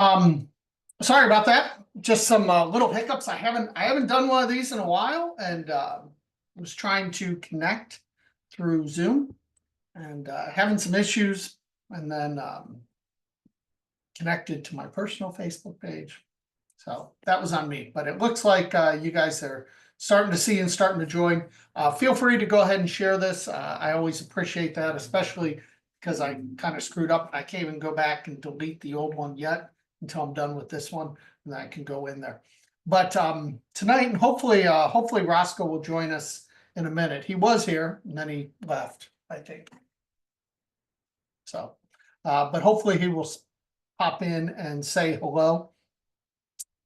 Um, Sorry about that. Just some little hiccups. I haven't done one of these in a while, and was trying to connect through Zoom and having some issues, and then connected to my personal Facebook page. So that was on me. But it looks like you guys are starting to see and starting to join. Feel free to go ahead and share this. I always appreciate that, especially because I kind of screwed up. I can't even go back and delete the old one yet until I'm done with this one, and then I can go in there. But tonight, and hopefully Roscoe will join us in a minute. He was here and then he left, I think. So, but hopefully he will pop in and say hello.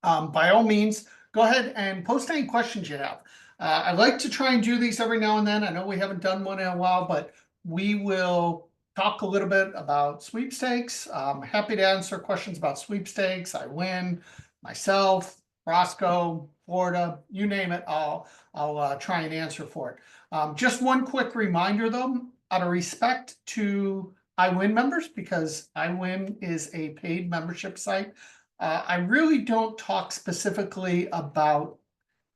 By all means, go ahead and post any questions you have. I like to try and do these every now and then. I know we haven't done one in a while, but we will talk a little bit about sweepstakes. I'm happy to answer questions about sweepstakes. iWIN, myself, Roscoe, Florida, you name it. I'll try and answer for it. Just one quick reminder, though, out of respect to iWIN members, because iWIN is a paid membership site. I really don't talk specifically about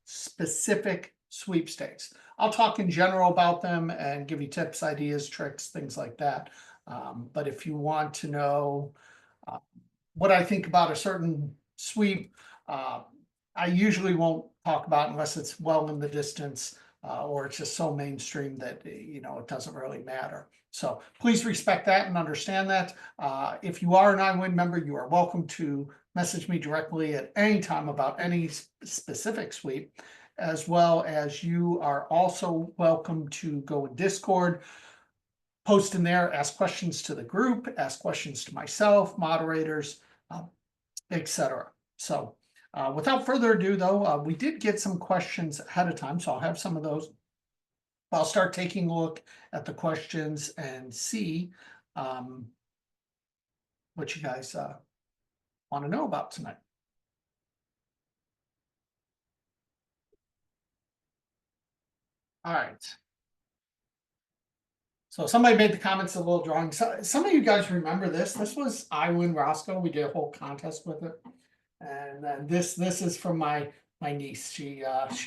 specific sweepstakes. I'll talk in general about them and give you tips, ideas, tricks, things like that. But if you want to know what I think about a certain sweep, I usually won't talk about unless it's well in the distance or it's just so mainstream that it doesn't really matter. So please respect that and understand that. If you are an iWIN member, you are welcome to message me directly at any time about any specific sweep, as well as you are also welcome to go in Discord, post in there, ask questions to the group, ask questions to myself, moderators, etc. So without further ado, though, we did get some questions ahead of time, so I'll have some of those. I'll start taking a look at the questions and see what you guys want to know about tonight. All right. So somebody made the comments a little drawing. So some of you guys remember this. This was iWIN Roscoe. We did a whole contest with it. And then this is from my niece. She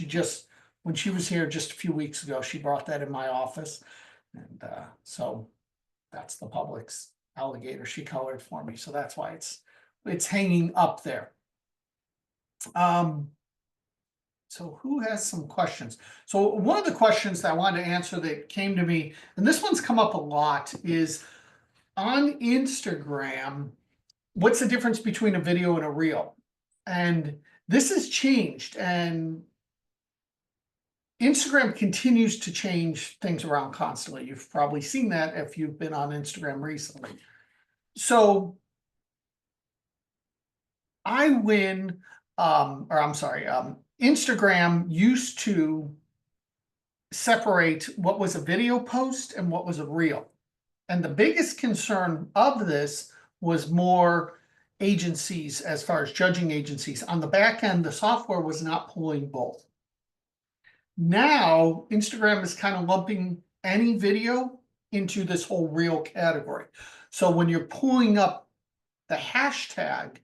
just, when she was here just a few weeks ago, she brought that in my office. And so that's the Publix alligator she colored for me. So that's why it's hanging up there. So who has some questions? So one of the questions that I wanted to answer that came to me, and this one's come up a lot, is on Instagram, what's the difference between a video and a reel? And this has changed, and Instagram continues to change things around constantly. You've probably seen that if you've been on Instagram recently. So iWIN, Instagram used to separate what was a video post and what was a reel. And the biggest concern of this was more agencies, as far as judging agencies. On the back end, the software was not pulling both. Now, Instagram is kind of lumping any video into this whole reel category. So when you're pulling up the hashtag,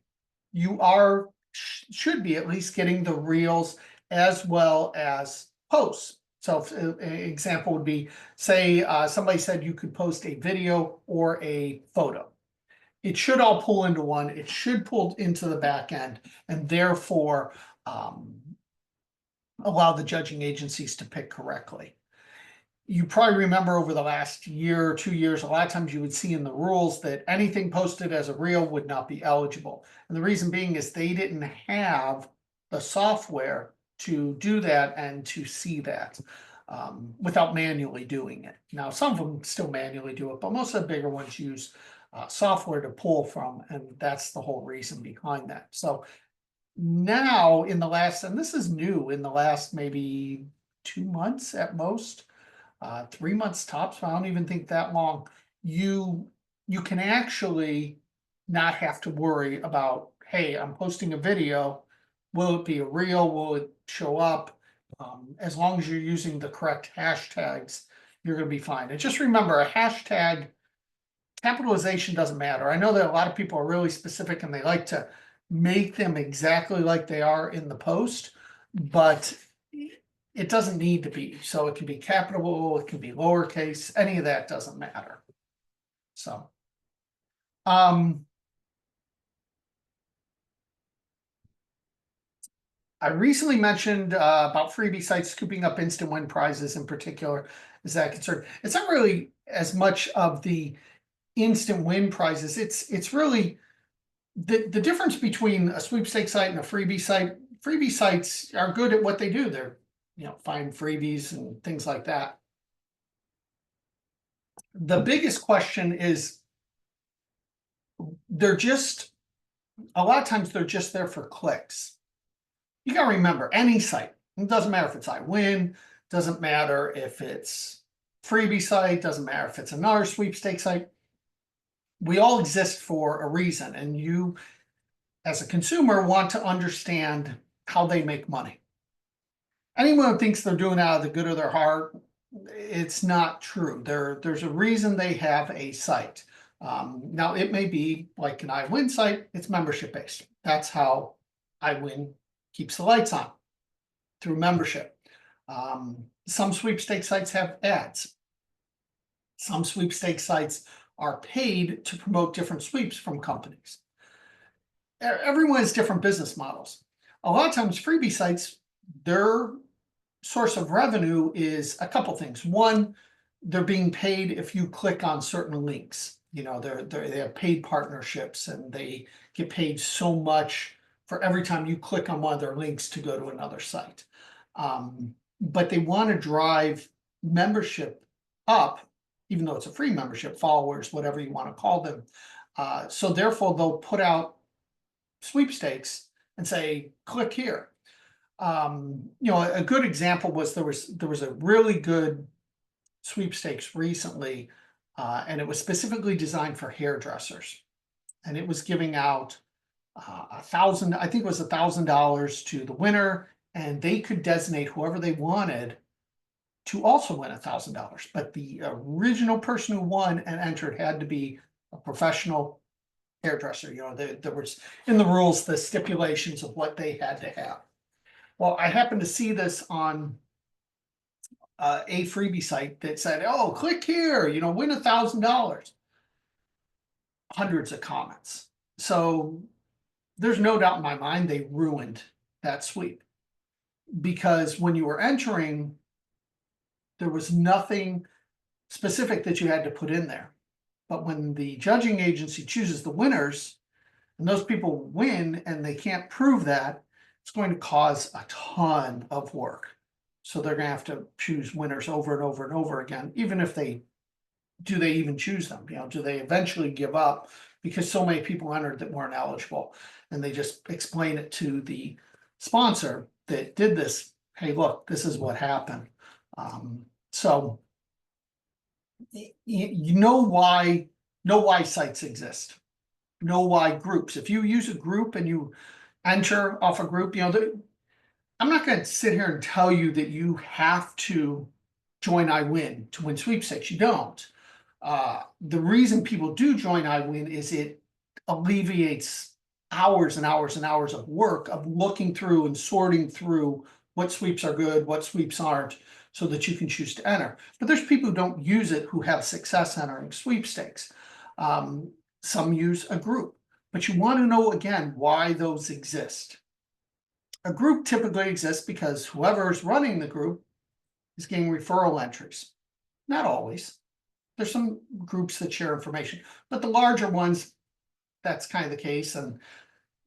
you should be at least getting the reels as well as posts. So an example would be, say somebody said you could post a video or a photo. It should all pull into one. It should pull into the back end, and therefore allow the judging agencies to pick correctly. You probably remember over the last year or 2 years, a lot of times you would see in the rules that anything posted as a reel would not be eligible. And the reason being is they didn't have the software to do that and to see that without manually doing it. Now, some of them still manually do it, but most of the bigger ones use software to pull from, and that's the whole reason behind that. So now in the last, and this is new, in the last maybe 2 months at most, 3 months tops, I don't even think that long, you can actually not have to worry about, hey, I'm posting a video, will it be a reel, will it show up? As long as you're using the correct hashtags, you're going to be fine. And just remember, a hashtag capitalization doesn't matter. I know that a lot of people are really specific and they like to make them exactly like they are in the post, but it doesn't need to be. So it can be capital, it can be lowercase, any of that doesn't matter. So, I recently mentioned about freebie sites scooping up instant win prizes in particular. Is that concerned? It's not really as much of the instant win prizes. It's really the difference between a sweepstakes site and a freebie site. Freebie sites are good at what they do. They're, find freebies and things like that. The biggest question is they're just, a lot of times they're just there for clicks. You got to remember, any site, it doesn't matter if it's iWIN, doesn't matter if it's freebie site, doesn't matter if it's another sweepstakes site. We all exist for a reason, and you, as a consumer, want to understand how they make money. Anyone who thinks they're doing it out of the good of their heart, it's not true. There's a reason they have a site. Now, it may be like an iWIN site, it's membership based. That's how iWIN keeps the lights on, through membership. Some sweepstakes sites have ads. Some sweepstakes sites are paid to promote different sweeps from companies. Everyone has different business models. A lot of times freebie sites, their source of revenue is a couple things. One, they're being paid if you click on certain links. They have paid partnerships and they get paid so much for every time you click on one of their links to go to another site. But they want to drive membership up, even though it's a free membership, followers, whatever you want to call them. So therefore, they'll put out sweepstakes and say, click here. A good example was there was a really good sweepstakes recently, and it was specifically designed for hairdressers, and it was giving out $1,000, I think it was $1,000 to the winner, and they could designate whoever they wanted to also win $1,000. But the original person who won and entered had to be a professional hairdresser. There was in the rules the stipulations of what they had to have. Well, I happened to see this on a freebie site that said, "Oh, click here, win $1,000." Hundreds of comments. So there's no doubt in my mind they ruined that sweep, because when you were entering, there was nothing specific that you had to put in there. But when the judging agency chooses the winners, and those people win and they can't prove that, it's going to cause a ton of work. So they're going to have to choose winners over and over and over again, even if they even choose them? Do they eventually give up because so many people entered that weren't eligible, and they just explain it to the sponsor that did this? Hey, look, this is what happened. So you know why sites exist. Know why groups. If you use a group and you enter off a group, I'm not going to sit here and tell you that you have to join iWIN to win sweepstakes. You don't. The reason people do join iWIN is it alleviates hours and hours and hours of work of looking through and sorting through what sweeps are good, what sweeps aren't, so that you can choose to enter. But there's people who don't use it who have success entering sweepstakes. Some use a group, but you want to know again why those exist. A group typically exists because whoever is running the group is getting referral entries. Not always. There's some groups that share information, but the larger ones, that's kind of the case. And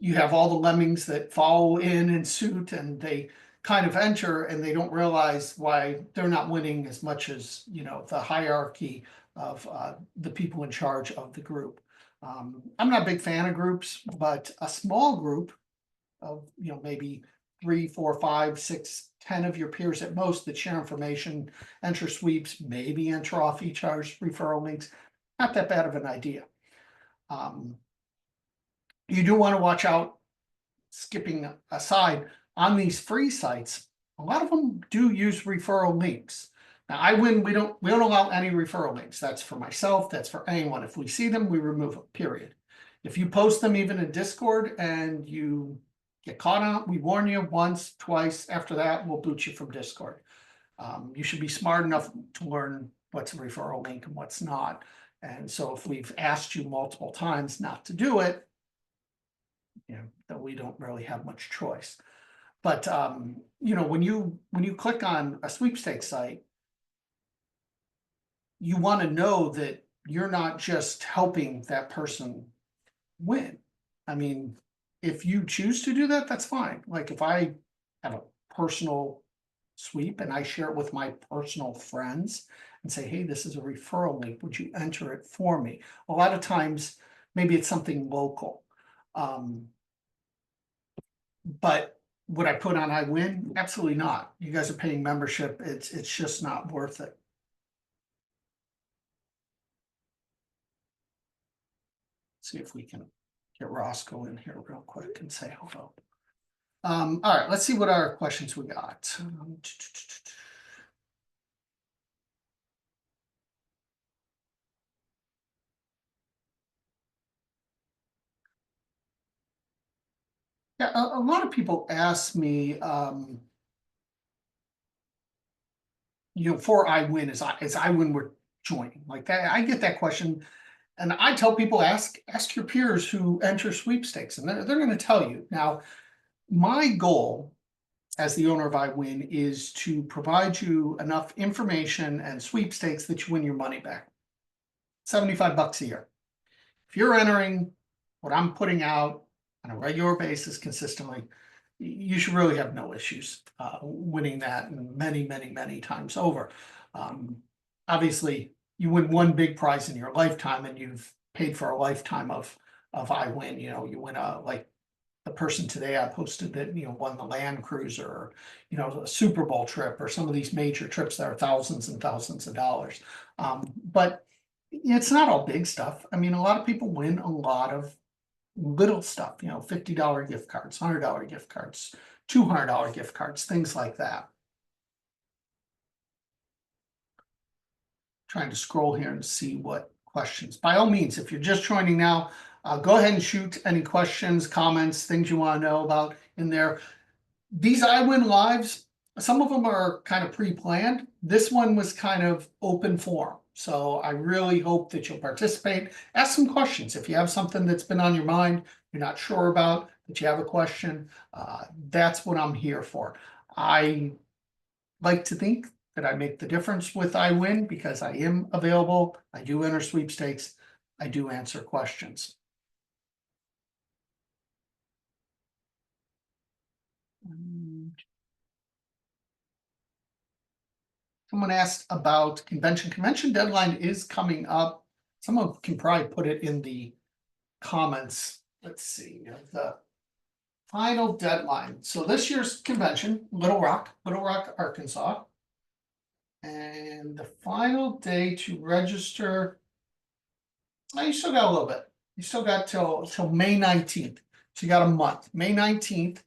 you have all the lemmings that follow in suit, and they kind of enter and they don't realize why they're not winning as much as, the hierarchy of the people in charge of the group. I'm not a big fan of groups, but a small group of, maybe 3, 4, 5, 6, 10 of your peers at most that share information, enter sweeps, maybe enter off each other's referral links. Not that bad of an idea. You do want to watch out, skipping aside, on these free sites. A lot of them do use referral links. Now, iWIN, we don't allow any referral links. That's for myself, that's for anyone. If we see them, we remove them, period. If you post them even in Discord and you get caught on, we warn you once, twice. After that, we'll boot you from Discord. You should be smart enough to learn what's a referral link and what's not. And so if we've asked you multiple times not to do it, then we don't really have much choice. But when you click on a sweepstakes site, you want to know that you're not just helping that person win. I mean, if you choose to do that, that's fine. Like if I have a personal sweep and I share it with my personal friends and say, hey, this is a referral link, would you enter it for me? A lot of times, maybe it's something local. But would I put on iWIN? Absolutely not. You guys are paying membership. It's just not worth it. See if we can get Roscoe in here real quick and say hello. All right, let's see what our questions we got. Yeah, a lot of people ask me, for iWIN, is iWIN we're joining? Like that, I get that question. And I tell people, ask your peers who enter sweepstakes, and they're going to tell you. Now, my goal as the owner of iWIN is to provide you enough information and sweepstakes that you win your money back. $75 a year. If you're entering what I'm putting out on a regular basis consistently, you should really have no issues winning that many, many, many times over. Obviously, you win one big prize in your lifetime and you've paid for a lifetime of iWIN. You win like the person today I posted that won the Land Cruiser, or a Super Bowl trip, or some of these major trips that are thousands and thousands of dollars. But it's not all big stuff. I mean, a lot of people win a lot of little stuff, $50 gift cards, $100 gift cards, $200 gift cards, things like that. Trying to scroll here and see what questions. By all means, if you're just joining now, go ahead and shoot any questions, comments, things you want to know about in there. These iWIN lives, some of them are kind of pre-planned. This one was kind of open forum. So I really hope that you'll participate. Ask some questions. If you have something that's been on your mind, you're not sure about, that you have a question, that's what I'm here for. I like to think that I make the difference with iWIN because I am available. I do enter sweepstakes. I do answer questions. Someone asked about convention. Convention deadline is coming up. Someone can probably put it in the comments. Let's see, the final deadline. So this year's convention, Little Rock, Arkansas. And the final day to register, you still got a little bit. You still got till May 19th. So you got a month, May 19th.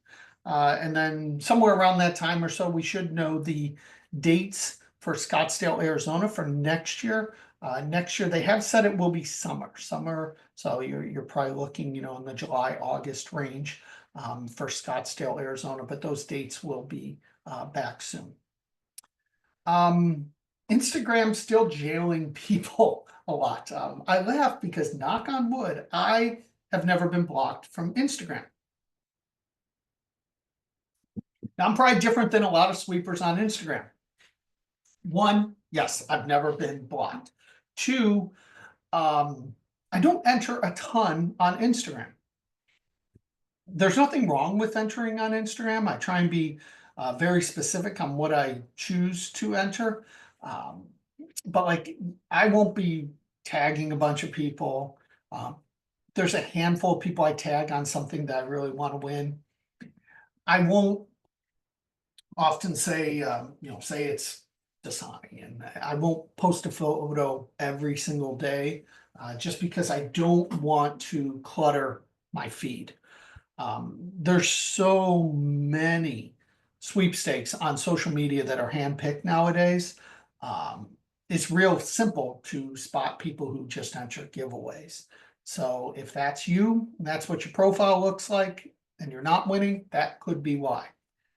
And then somewhere around that time or so, we should know the dates for Scottsdale, Arizona for next year. Next year, they have said it will be summer. So you're probably looking, in the July, August range for Scottsdale, Arizona, but those dates will be back soon. Instagram's still jailing people a lot. I laugh because, knock on wood, I have never been blocked from Instagram. Now, I'm probably different than a lot of sweepers on Instagram. One, yes, I've never been blocked. Two, I don't enter a ton on Instagram. There's nothing wrong with entering on Instagram. I try and be very specific on what I choose to enter. But like, I won't be tagging a bunch of people. There's a handful of people I tag on something that I really want to win. I won't often say, say it's Dasani, and I won't post a photo every single day just because I don't want to clutter my feed. There's so many sweepstakes on social media that are handpicked nowadays. It's real simple to spot people who just enter giveaways. So if that's you, that's what your profile looks like, and you're not winning, that could be why.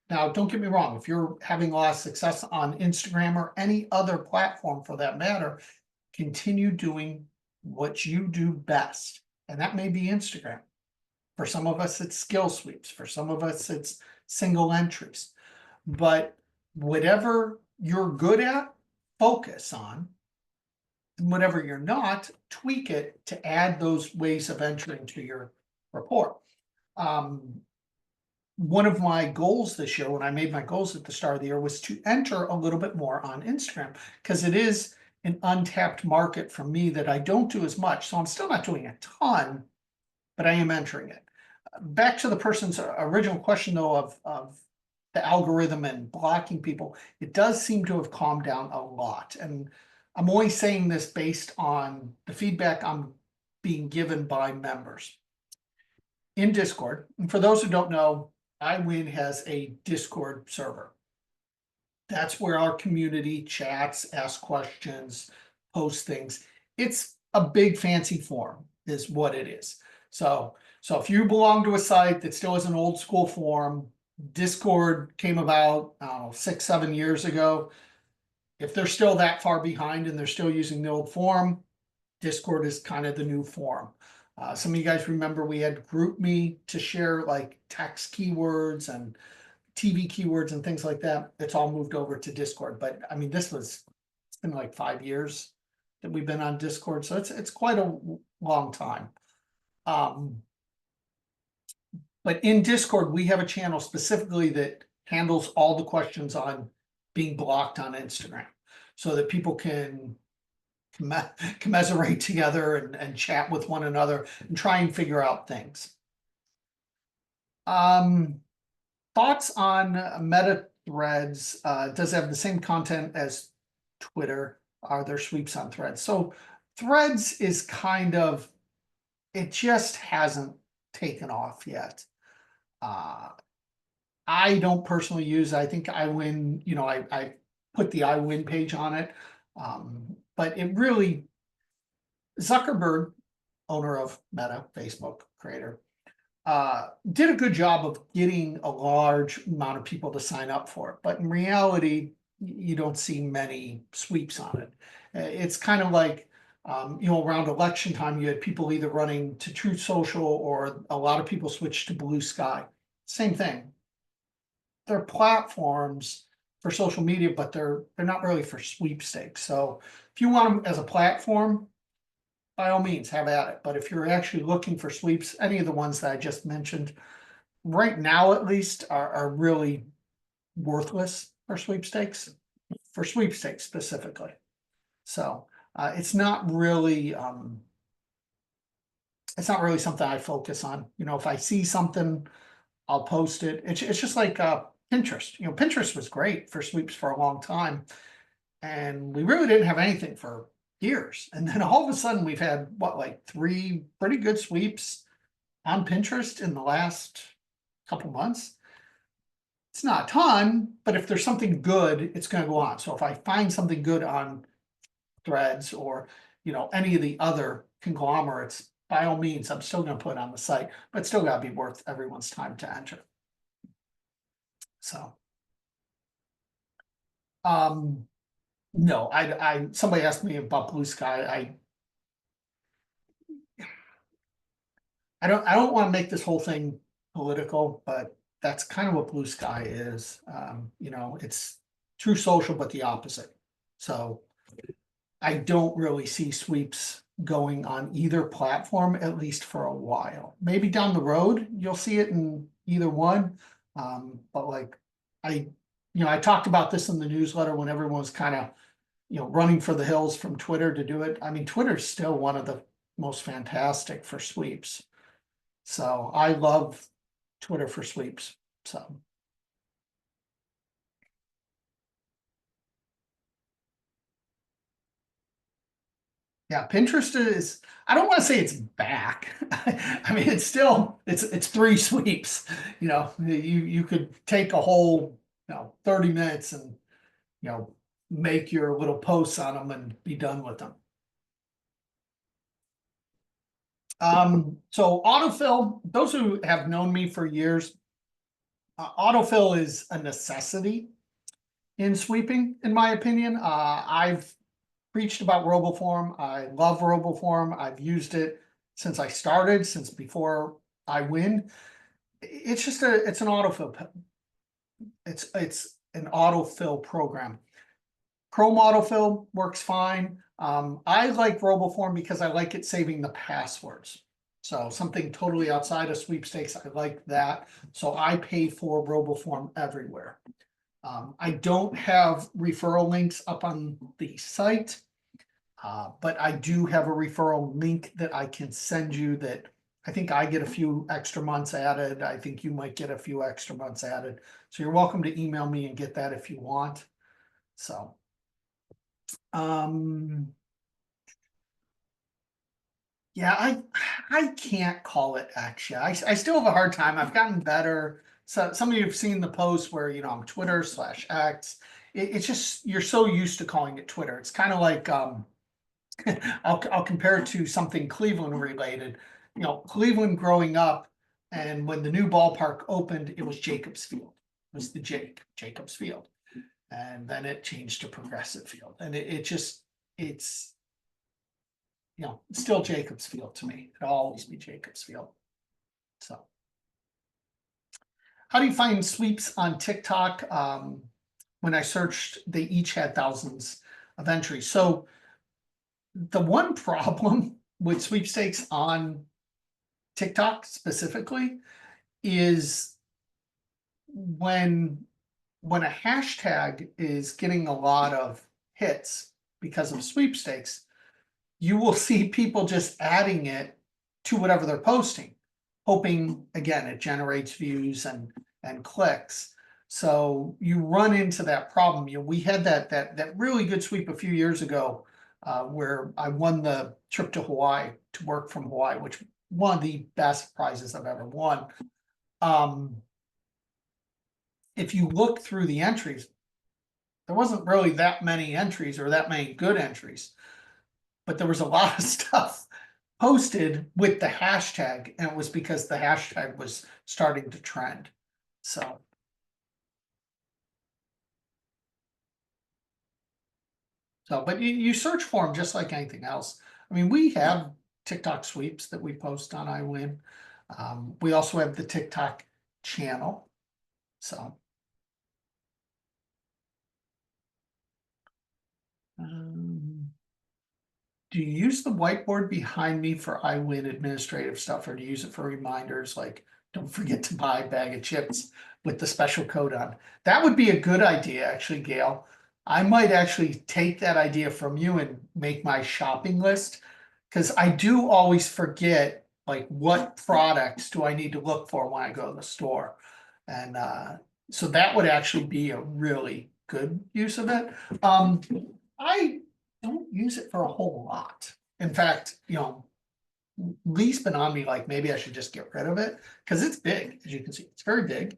Now, don't get me wrong, if you're having a lot of success on Instagram or any other platform for that matter, continue doing what you do best. And that may be Instagram. For some of us, it's skill sweeps. For some of us, it's single entries. But whatever you're good at, focus on. And whatever you're not, tweak it to add those ways of entering to your report. One of my goals this year, when I made my goals at the start of the year, was to enter a little bit more on Instagram, because it is an untapped market for me that I don't do as much. So I'm still not doing a ton, but I am entering it. Back to the person's original question, though, of the algorithm and blocking people, it does seem to have calmed down a lot. And I'm only saying this based on the feedback I'm being given by members in Discord. And for those who don't know, iWIN has a Discord server. That's where our community chats, asks questions, posts things. It's a big fancy forum is what it is. So if you belong to a site that still has an old school forum, Discord came about 6, 7 years ago. If they're still that far behind and they're still using the old forum, Discord is kind of the new forum. Some of you guys remember we had GroupMe to share like text keywords and TV keywords and things like that. It's all moved over to Discord. But I mean, it's been like 5 years that we've been on Discord. So it's quite a long time. But in Discord, we have a channel specifically that handles all the questions on being blocked on Instagram, so that people can commiserate together and chat with one another and try and figure out things. Thoughts on Meta Threads? Does it have the same content as Twitter? Are there sweeps on Threads? So Threads is kind of, it just hasn't taken off yet. I don't personally use, I think iWIN, I put the iWIN page on it. But it really, Zuckerberg, owner of Meta, Facebook creator, did a good job of getting a large amount of people to sign up for it. But in reality, you don't see many sweeps on it. It's kind of like, around election time, you had people either running to Truth Social or a lot of people switched to Blue Sky. Same thing. They're platforms for social media, but they're not really for sweepstakes. So if you want them as a platform, by all means, have at it. But if you're actually looking for sweeps, any of the ones that I just mentioned, right now at least, are really worthless for sweepstakes specifically. So it's not really something I focus on. If I see something, I'll post it. It's just like Pinterest. Pinterest was great for sweeps for a long time, and we really didn't have anything for years. And then all of a sudden, we've had like 3 pretty good sweeps on Pinterest in the last couple months. It's not a ton, but if there's something good, it's going to go on. So if I find something good on Threads or any of the other conglomerates, by all means, I'm still going to put it on the site, but it's still got to be worth everyone's time to enter. So, no, somebody asked me about Blue Sky. I don't want to make this whole thing political, but that's kind of what Blue Sky is. It's true social, but the opposite. So I don't really see sweeps going on either platform, at least for a while. Maybe down the road, you'll see it in either one. But like I talked about this in the newsletter when everyone was kind of, running for the hills from Twitter to do it. I mean, Twitter's still one of the most fantastic for sweeps. So I love Twitter for sweeps. So. Yeah, Pinterest is, I don't want to say it's back. I mean, it's still, it's 3 sweeps. You could take a whole, 30 minutes and, make your little posts on them and be done with them. So autofill, those who have known me for years, autofill is a necessity in sweeping, in my opinion. I've preached about RoboForm. I love RoboForm. I've used it since I started, since before iWIN. It's just it's an autofill. It's an autofill program. Chrome autofill works fine. I like RoboForm because I like it saving the passwords. So something totally outside of sweepstakes, I like that. So I pay for RoboForm everywhere. I don't have referral links up on the site, but I do have a referral link that I can send you that I think I get a few extra months added. I think you might get a few extra months added. So you're welcome to email me and get that if you want. So, yeah, I can't call it actually. I still have a hard time. I've gotten better. So some of you have seen the posts where, you know, I'm Twitter/X. It's just, you're so used to calling it Twitter. It's kind of like, I'll compare it to something Cleveland related. You know, Cleveland growing up, and when the new ballpark opened, it was Jacobs Field. It was the Jacobs Field. And then it changed to Progressive Field. And it's, you know, it's still Jacobs Field to me. It'll always be Jacobs Field. So, how do you find sweeps on TikTok? When I searched, they each had thousands of entries. So the one problem with sweepstakes on TikTok specifically is when a hashtag is getting a lot of hits because of sweepstakes, you will see people just adding it to whatever they're posting, hoping again it generates views and clicks. So you run into that problem. You know, we had that really good sweep a few years ago, where I won the trip to Hawaii to work from Hawaii, which one of the best prizes I've ever won. If you look through the entries, there wasn't really that many entries or that many good entries, but there was a lot of stuff posted with the hashtag, and it was because the hashtag was starting to trend. So, but you search for them just like anything else. I mean, we have TikTok sweeps that we post on iWIN. We also have the TikTok channel. So, do you use the whiteboard behind me for iWIN administrative stuff, or do you use it for reminders like don't forget to buy a bag of chips with the special code on? That would be a good idea, actually, Gail. I might actually take that idea from you and make my shopping list, because I do always forget, like, what products do I need to look for when I go to the store. And so that would actually be a really good use of it. I don't use it for a whole lot. In fact, you know, Lee's been on me like maybe I should just get rid of it because it's big, as you can see, it's very big.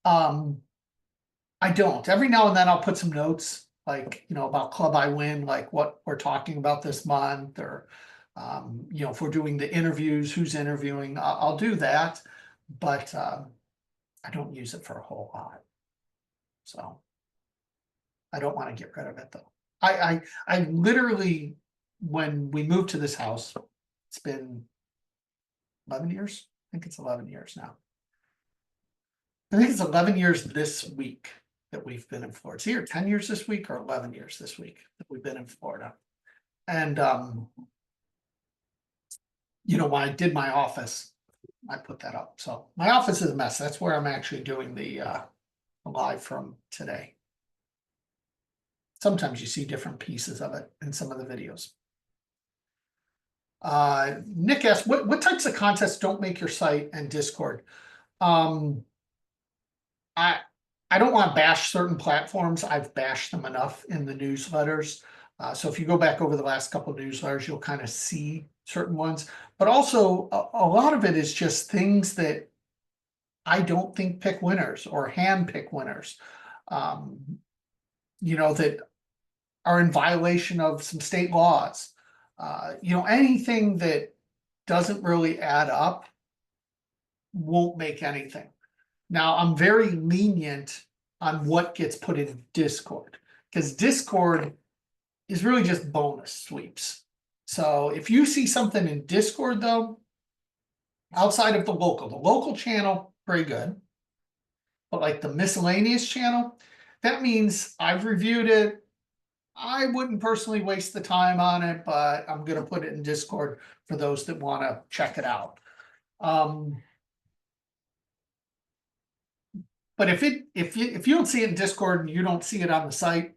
I don't. Every now and then I'll put some notes, like, you know, about Club iWIN, like what we're talking about this month, or you know, if we're doing the interviews, who's interviewing, I'll do that, but I don't use it for a whole lot. So I don't want to get rid of it though. I literally, when we moved to this house, it's been 11 years. I think it's 11 years now. I think it's 11 years this week that we've been in Florida. It's either 10 years this week or 11 years this week that we've been in Florida. And, you know, when I did my office, I put that up. So my office is a mess. That's where I'm actually doing the live from today. Sometimes you see different pieces of it in some of the videos. Nick asked, what types of contests don't make your site and Discord? I don't want to bash certain platforms. I've bashed them enough in the newsletters. So if you go back over the last couple of newsletters, you'll kind of see certain ones. But also a lot of it is just things that I don't think pick winners or hand pick winners. You know, that are in violation of some state laws. Anything that doesn't really add up won't make anything. Now, I'm very lenient on what gets put in Discord, because Discord is really just bonus sweeps. So if you see something in Discord, though, outside of the local channel, pretty good. But like the miscellaneous channel, that means I've reviewed it. I wouldn't personally waste the time on it, but I'm going to put it in Discord for those that want to check it out. But if you don't see it in Discord and you don't see it on the site,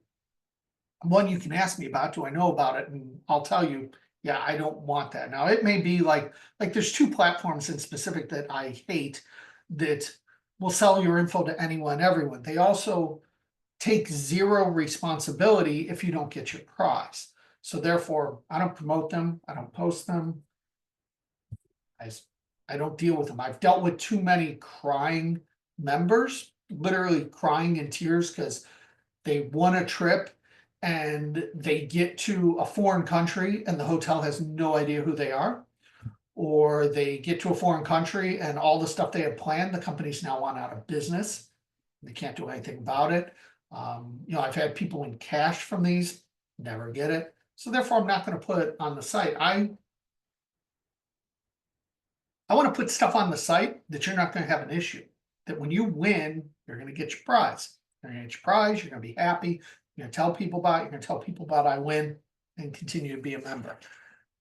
one, you can ask me about, do I know about it? And I'll tell you, yeah, I don't want that. Now, it may be like there's two platforms in specific that I hate that will sell your info to anyone, everyone. They also take zero responsibility if you don't get your prize. So therefore, I don't promote them. I don't post them. I don't deal with them. I've dealt with too many crying members, literally crying in tears because they won a trip and they get to a foreign country and the hotel has no idea who they are, or they get to a foreign country and all the stuff they had planned, the company's now gone out of business. They can't do anything about it. I've had people in cash from these, never get it. So therefore, I'm not going to put it on the site. I want to put stuff on the site that you're not going to have an issue. That when you win, you're going to get your prize. You're going to get your prize. You're going to be happy. You're going to tell people about it. You're going to tell people about iWIN and continue to be a member.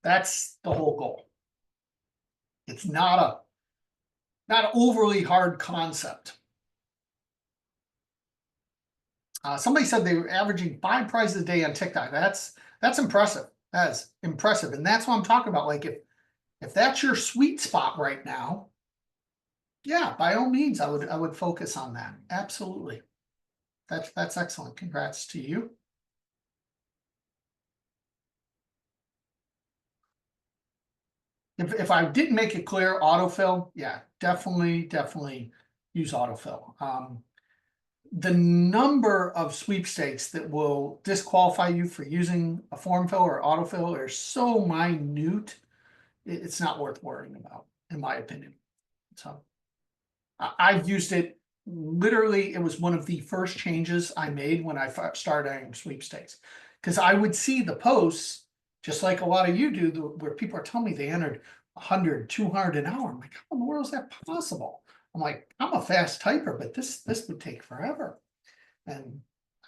That's the whole goal. It's not an overly hard concept. Somebody said they were averaging 5 prizes a day on TikTok. That's impressive. That's impressive. And that's what I'm talking about. Like if that's your sweet spot right now, yeah, by all means, I would focus on that. Absolutely. That's excellent. Congrats to you. If I didn't make it clear, autofill, yeah, definitely use autofill. The number of sweepstakes that will disqualify you for using a form fill or autofill are so minute, it's not worth worrying about, in my opinion. So I've used it. Literally, it was one of the first changes I made when I started adding sweepstakes, because I would see the posts, just like a lot of you do, where people are telling me they entered 100, 200 an hour. I'm like, how in the world is that possible? I'm like, I'm a fast typer, but this would take forever. And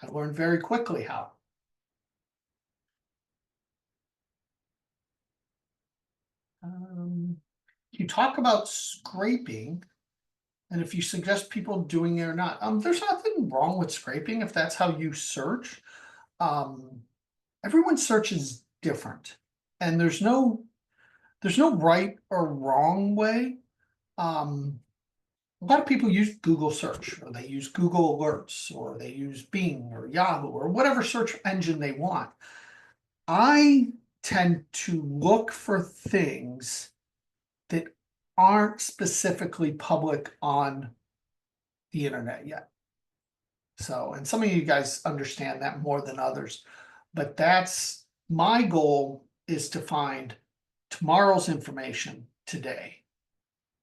I learned very quickly how. You talk about scraping, and if you suggest people doing it or not. There's nothing wrong with scraping if that's how you search. Everyone's search is different, and there's no right or wrong way. A lot of people use Google search, or they use Google Alerts, or they use Bing or Yahoo, or whatever search engine they want. I tend to look for things that aren't specifically public on the internet yet. So, and some of you guys understand that more than others, but that's my goal, is to find tomorrow's information today.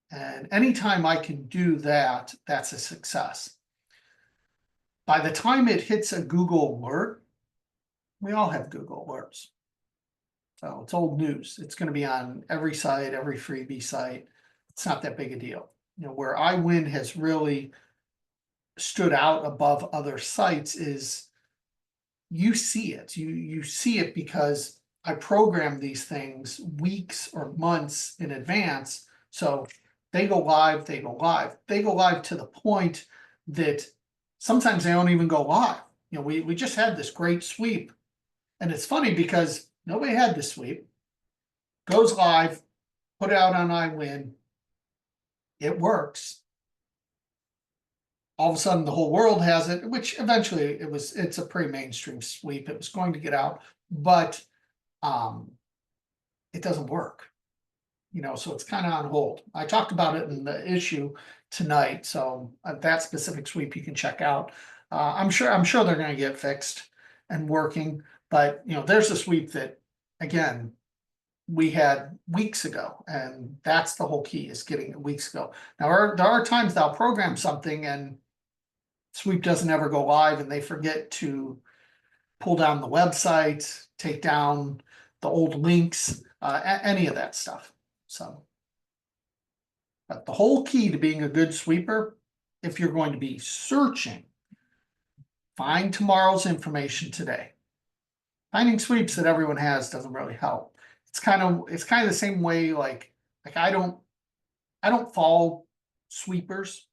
And anytime I can do that, that's a success. By the time it hits a Google alert, we all have Google alerts. So it's old news. It's going to be on every site, every freebie site. It's not that big a deal. Where iWIN has really stood out above other sites is you see it. You see it because I program these things weeks or months in advance. So they go live to the point that sometimes they don't even go live. We just had this great sweep, and it's funny because nobody had this sweep. Goes live, put it out on iWIN, it works. All of a sudden the whole world has it, which eventually it's a pretty mainstream sweep. It was going to get out, but it doesn't work. So it's kind of on hold. I talked about it in the issue tonight, so that specific sweep you can check out. I'm sure they're going to get fixed and working, But there's a sweep that, again, we had weeks ago, and that's the whole key, is getting it weeks ago. Now, there are times they'll program something and sweep doesn't ever go live, and they forget to pull down the website, take down the old links, any of that stuff. So, but the whole key to being a good sweeper, if you're going to be searching, find tomorrow's information today. Finding sweeps that everyone has doesn't really help. It's kind of the same way, like I don't follow sweepers.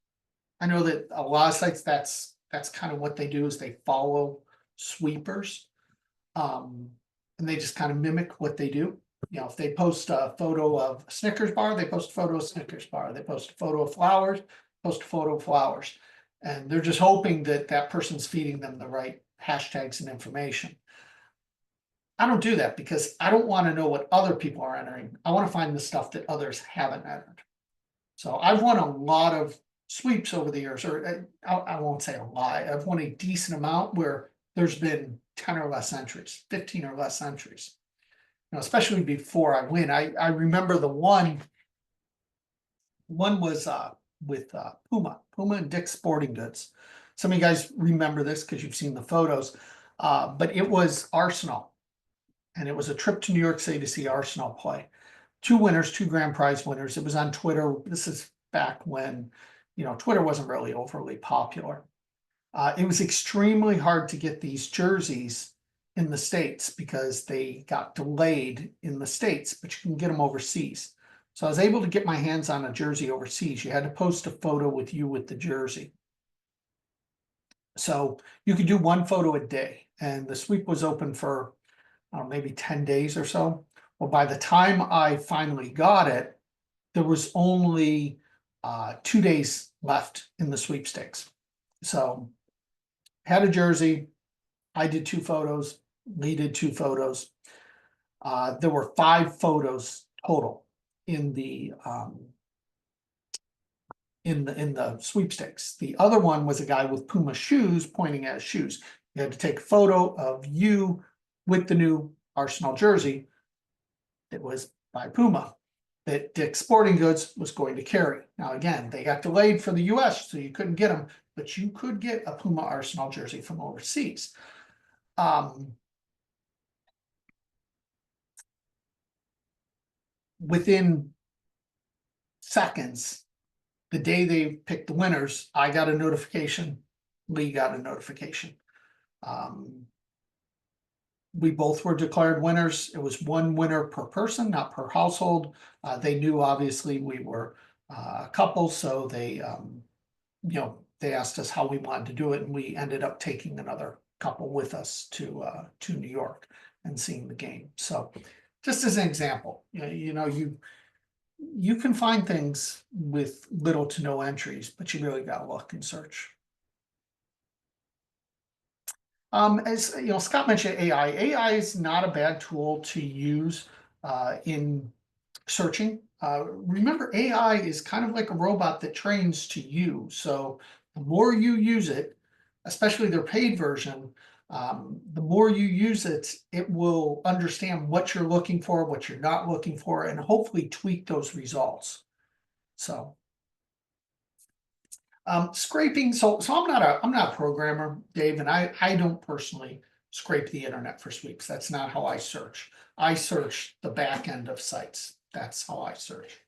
I know that a lot of sites, that's kind of what they do, is they follow sweepers. And they just kind of mimic what they do. If they post a photo of a Snickers bar, they post a photo of Snickers bar. They post a photo of flowers, post a photo of flowers. And they're just hoping that that person's feeding them the right hashtags and information. I don't do that, because I don't want to know what other people are entering. I want to find the stuff that others haven't entered. So I've won a lot of sweeps over the years, or I won't say a lot. I've won a decent amount where there's been 10 or less entries, 15 or less entries. Especially before iWIN. I remember the one was with Puma and Dick's Sporting Goods. Some of you guys remember this because you've seen the photos, but it was Arsenal, and it was a trip to New York City to see Arsenal play. 2 winners, 2 grand prize winners. It was on Twitter. This is back when Twitter wasn't really overly popular. It was extremely hard to get these jerseys in the States because they got delayed in the States, but you can get them overseas. So I was able to get my hands on a jersey overseas. You had to post a photo with you with the jersey. So you could do 1 photo a day, and the sweep was open for maybe 10 days or so. Well, by the time I finally got it, there was only 2 days left in the sweepstakes. So had a jersey, I did 2 photos, Lee did 2 photos. There were 5 photos total in the sweepstakes. The other one was a guy with Puma shoes pointing at his shoes. You had to take a photo of you with the new Arsenal jersey that was by Puma, that Dick's Sporting Goods was going to carry. Now, again, they got delayed for the US, so you couldn't get them, but you could get a Puma Arsenal jersey from overseas. Within seconds, the day they picked the winners, I got a notification, Lee got a notification. We both were declared winners. It was 1 winner per person, not per household. They knew, obviously, we were a couple, so they asked us how we wanted to do it, and we ended up taking another couple with us to New York and seeing the game. So, just as an example, you can find things with little to no entries, but you really got to look and search. As Scott mentioned, AI. AI is not a bad tool to use in searching. Remember, AI is kind of like a robot that trains to you. So the more you use it, especially their paid version, the more you use it, it will understand what you're looking for, what you're not looking for, and hopefully tweak those results. So scraping. So I'm not a programmer, Dave, and I don't personally scrape the internet for sweeps. That's not how I search. I search the back end of sites. That's how I search.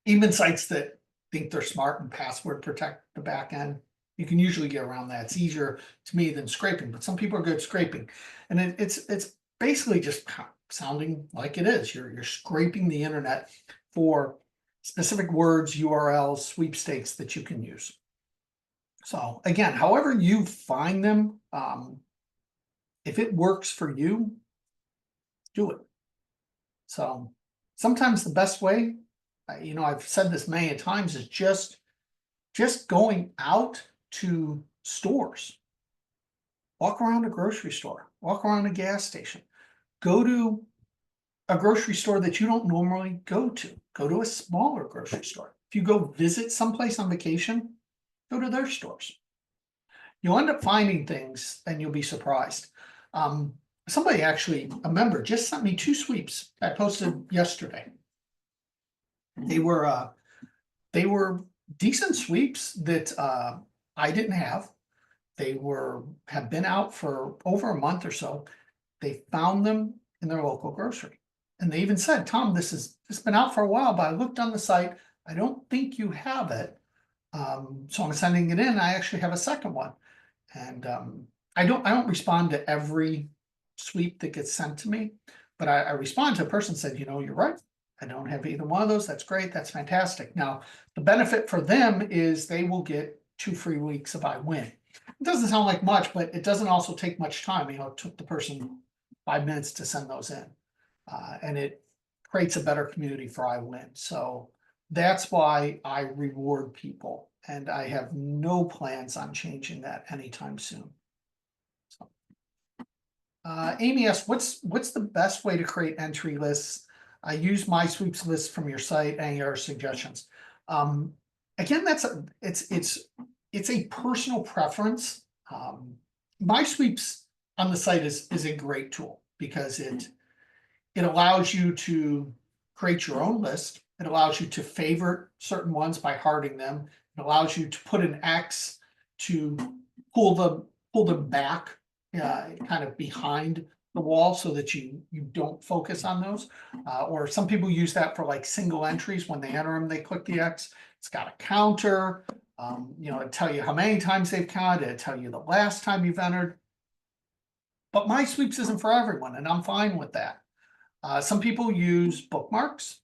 Even sites that think they're smart and password protect the back end, you can usually get around that. It's easier to me than scraping, but some people are good at scraping, and it's basically just sounding like it is. You're scraping the internet for specific words, URLs, sweepstakes that you can use. So again, however you find them, if it works for you, do it. So sometimes the best way, I've said this many times, is just going out to stores. Walk around a grocery store, walk around a gas station, go to a grocery store that you don't normally go to a smaller grocery store. If you go visit someplace on vacation, go to their stores. you'll end up finding things and you'll be surprised. Somebody actually, a member, just sent me 2 sweeps I posted yesterday. They were decent sweeps that I didn't have. They have been out for over a month or so. They found them in their local grocery. And they even said, Tom, this has been out for a while, but I looked on the site. I don't think you have it. So I'm sending it in. I actually have a second one. And I don't respond to every sweep that gets sent to me, but I respond to a person said, you know, you're right. I don't have either one of those. That's great. That's fantastic. Now, the benefit for them is they will get 2 free weeks of iWIN. It doesn't sound like much, but it doesn't also take much time. You know, it took the person 5 minutes to send those in. And it creates a better community for iWIN. So that's why I reward people. And I have no plans on changing that anytime soon. So, Amy asks, what's the best way to create entry lists? I use my sweeps list from your site. Any other suggestions? Again, it's a personal preference. My sweeps on the site is a great tool because it allows you to create your own list. It allows you to favorite certain ones by hearting them. It allows you to put an X to pull them back, kind of behind the wall so that you don't focus on those. Or some people use that for like single entries. When they enter them, they click the X. It's got a counter. You know, it tell you how many times they've counted. It tell you the last time you've entered. But my sweeps isn't for everyone, and I'm fine with that. Some people use bookmarks.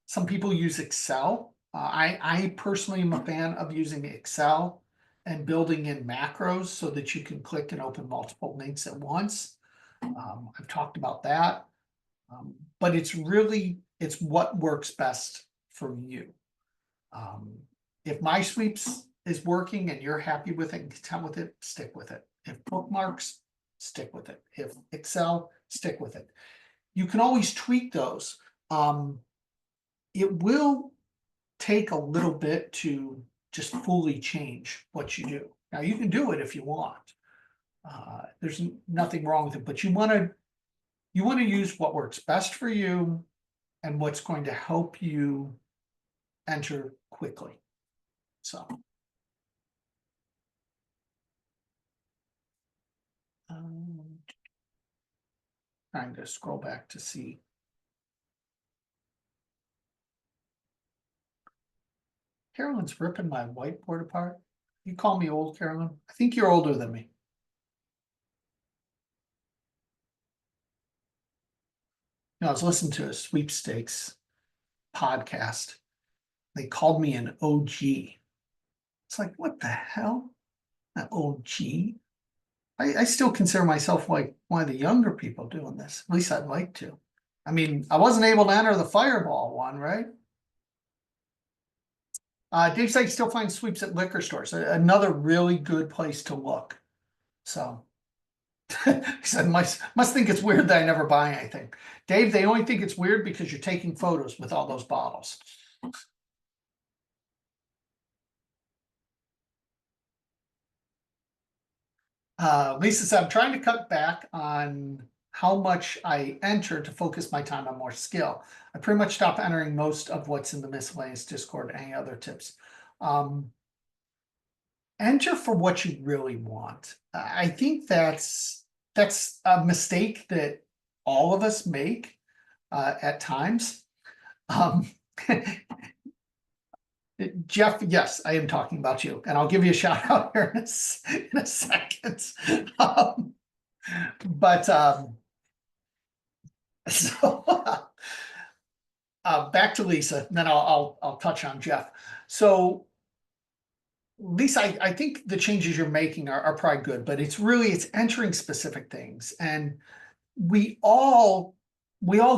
Some people use Excel. I personally am a fan of using Excel and building in macros so that you can click and open multiple links at once. I've talked about that. But it's what works best for you. If my sweeps is working and you're happy with it and content with it, stick with it. If bookmarks, stick with it. If Excel, stick with it. You can always tweak those. It will take a little bit to just fully change what you do. Now you can do it if you want. There's nothing wrong with it, but you want to use what works best for you and what's going to help you enter quickly. So trying to scroll back to see. Carolyn's ripping my whiteboard apart. You call me old, Carolyn? I think you're older than me. You know, I was listening to a sweepstakes podcast. They called me an OG. It's like, what the hell? An OG? I still consider myself like one of the younger people doing this. At least I'd like to. I mean, I wasn't able to enter the Fireball one, right? Dave said he still finds sweeps at liquor stores. Another really good place to look. So he said, must think it's weird that I never buy anything. Dave, they only think it's weird because you're taking photos with all those bottles. Lisa said, I'm trying to cut back on how much I enter to focus my time on more skill. I pretty much stopped entering most of what's in the miscellaneous Discord. Any other tips? Enter for what you really want. I think that's a mistake that all of us make at times. Jeff, yes, I am talking about you, and I'll give you a shout out here in a second. So back to Lisa, and then I'll touch on Jeff. So Lisa, I think the changes you're making are probably good, but it's entering specific things, and we all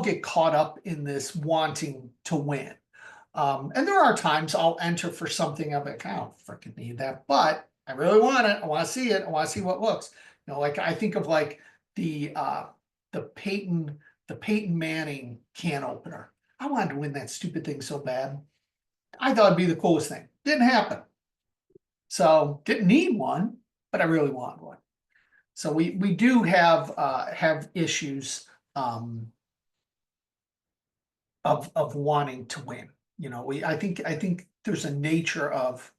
get caught up in this wanting to win. And there are times I'll enter for something I'm like, I don't freaking need that, but I really want it. I want to see it. I want to see what looks. You know, like I think of like the Peyton Manning can opener. I wanted to win that stupid thing so bad. I thought it'd be the coolest thing. Didn't happen. So didn't need one, but I really want one. So we do have issues of wanting to win. You know, I think there's a nature of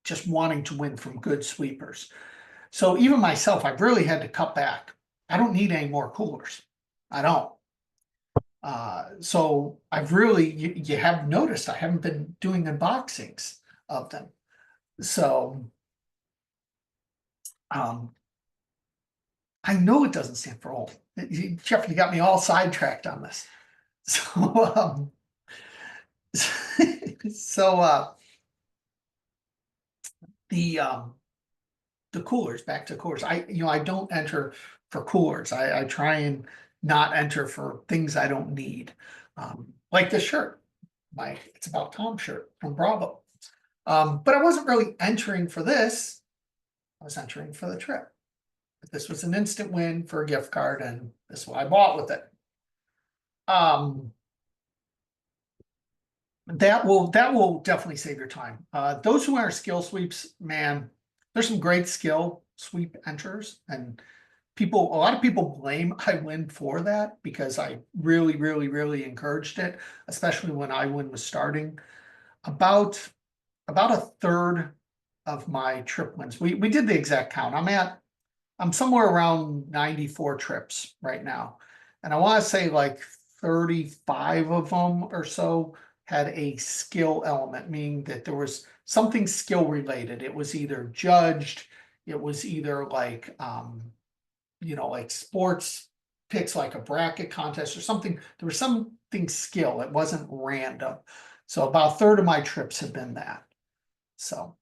just wanting to win from good sweepers. So even myself, I've really had to cut back. I don't need any more coolers. I don't. So I've really, you have noticed I haven't been doing unboxings of them. So I know it doesn't stand for old. Jeff, you got me all sidetracked on this. So so the coolers, back to coolers. I don't enter for coolers. I try and not enter for things I don't need. Like this shirt, my It's About Tom shirt from Bravo. But I wasn't really entering for this. I was entering for the trip. But this was an instant win for a gift card, and this is what I bought with it. That will definitely save your time. Those who are skill sweeps, man, there's some great skill sweep enters, and a lot of people blame iWIN for that because I really encouraged it, especially when iWIN was starting. About a third of my trip wins. We did the exact count. I'm somewhere around 94 trips right now. And I want to say like 35 of them or so had a skill element, meaning that there was something skill related. It was either judged, it was either like, like sports picks, like a bracket contest or something. There was something skill. It wasn't random. So about a third of my trips have been that. So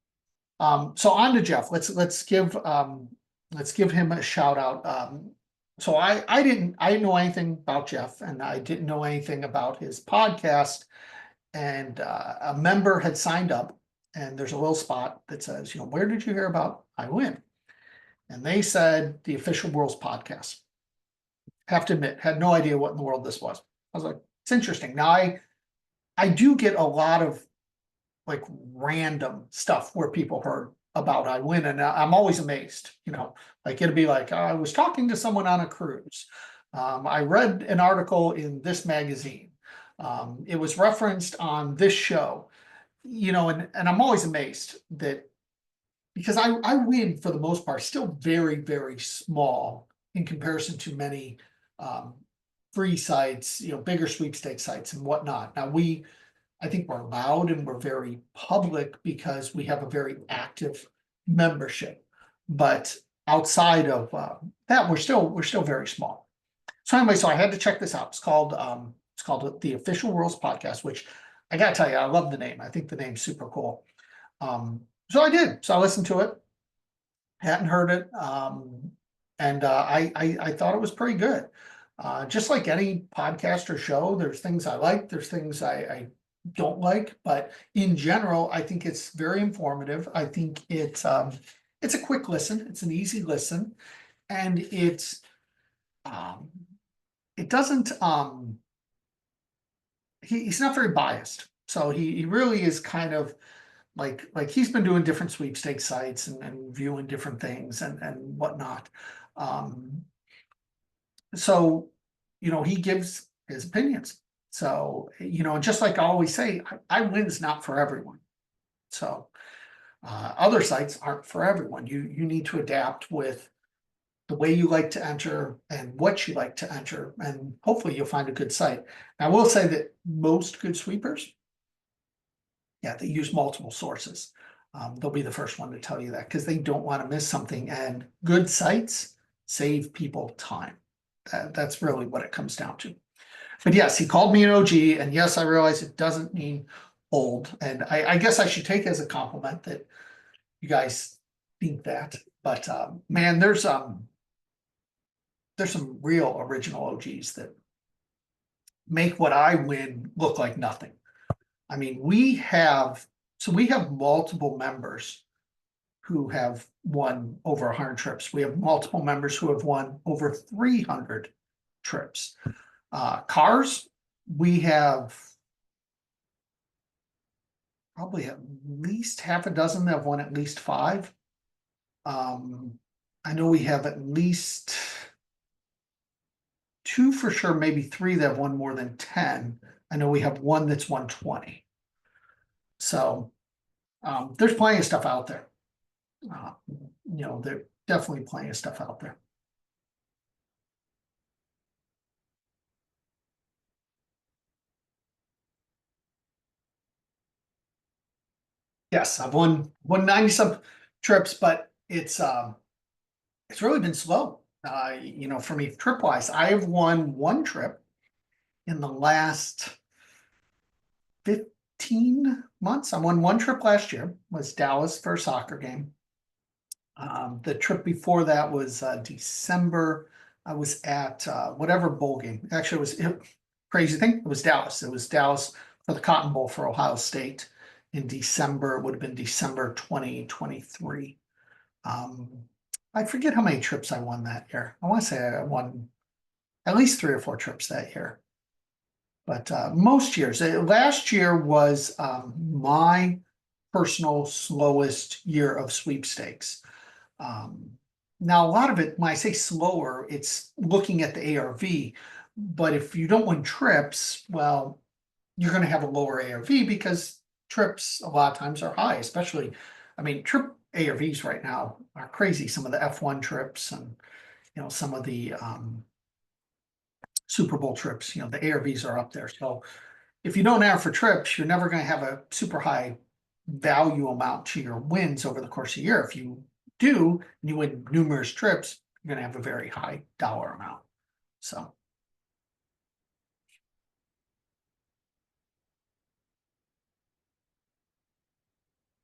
on to Jeff. Let's give him a shout out. So I didn't know anything about Jeff, and I didn't know anything about his podcast. And a member had signed up, and there's a little spot that says, where did you hear about iWIN? And they said the Official Rules podcast. Have to admit, had no idea what in the world this was. I was like, it's interesting. Now I do get a lot of like random stuff where people heard about iWIN, and I'm always amazed. Like it'd be like, I was talking to someone on a cruise. I read an article in this magazine. It was referenced on this show. And I'm always amazed that, because iWIN for the most part still very small in comparison to many free sites, bigger sweepstakes sites and whatnot. Now I think we're loud and we're very public because we have a very active membership, but outside of that, we're still very small. So anyway, so I had to check this out. It's called the Official Rules Podcast, which I gotta tell you, I love the name. I think the name's super cool. So I did. So I listened to it. Hadn't heard it, and I thought it was pretty good. Just like any podcast or show, there's things I like, there's things I don't like, but in general, I think it's very informative. I think it's a quick listen, it's an easy listen, and it doesn't he's not very biased. So he really is kind of like he's been doing different sweepstakes sites and viewing different things and whatnot. So he gives his opinions. So, just like I always say, iWIN's not for everyone. So other sites aren't for everyone. You need to adapt with the way you like to enter and what you like to enter, and hopefully you'll find a good site. I will say that most good sweepers, they use multiple sources. They'll be the first one to tell you that because they don't want to miss something, and good sites save people time. That's really what it comes down to. But yes, he called me an OG, and yes, I realize it doesn't mean old, and I guess I should take it as a compliment that you guys think that. But man, there's some real original OGs that make what iWIN look like nothing. I mean, we have multiple members who have won over 100 trips. We have multiple members who have won over 300 trips. Cars, we have probably at least half a dozen that have won at least 5. I know we have at least 2 for sure, maybe 3 that have won more than 10. I know we have 1 that's won 20. So there's plenty of stuff out there. There's definitely plenty of stuff out there. Yes, I've won 90 some trips, but it's really been slow. For me, trip wise, I have won 1 trip in the last 15 months. I won 1 trip last year, was Dallas for a soccer game. The trip before that was December. I was at whatever bowl game. Actually, crazy thing. It was Dallas. It was Dallas for the Cotton Bowl for Ohio State in December. It would have been December 2023. I forget how many trips I won that year. I want to say I won at least 3 or 4 trips that year. But most years, last year was my personal slowest year of sweepstakes. Now, a lot of it, when I say slower, it's looking at the ARV. But if you don't win trips, well, you're going to have a lower ARV because trips a lot of times are high, especially, trip ARVs right now are crazy. Some of the F1 trips and, some of the Super Bowl trips, the ARVs are up there. So if you don't have for trips, you're never going to have a super high value amount to your wins over the course of the year. If you do, and you win numerous trips, you're going to have a very high dollar amount. So.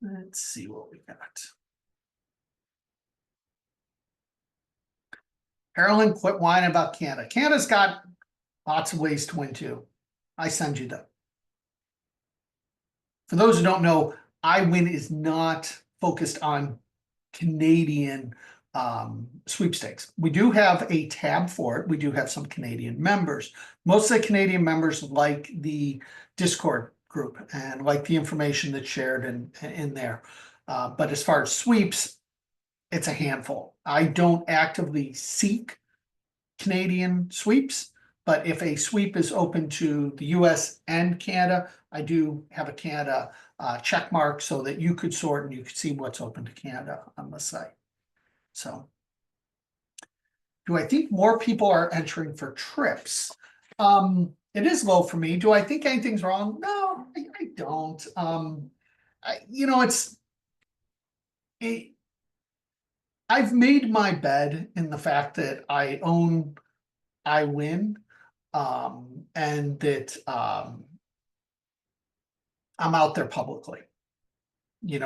Let's see what we got. Carolyn, quit whining about Canada. Canada's got lots of ways to win too. I send you them. For those who don't know, iWIN is not focused on Canadian sweepstakes. We do have a tab for it. We do have some Canadian members. Most of the Canadian members like the Discord group and like the information that's shared in there. But as far as sweeps, it's a handful. I don't actively seek Canadian sweeps, but if a sweep is open to the US and Canada, I do have a Canada check mark so that you could sort and you could see what's open to Canada on the site. So, do I think more people are entering for trips? It is low for me. Do I think anything's wrong? No, I don't. I've made my bed in the fact that I own iWIN, and that I'm out there publicly. You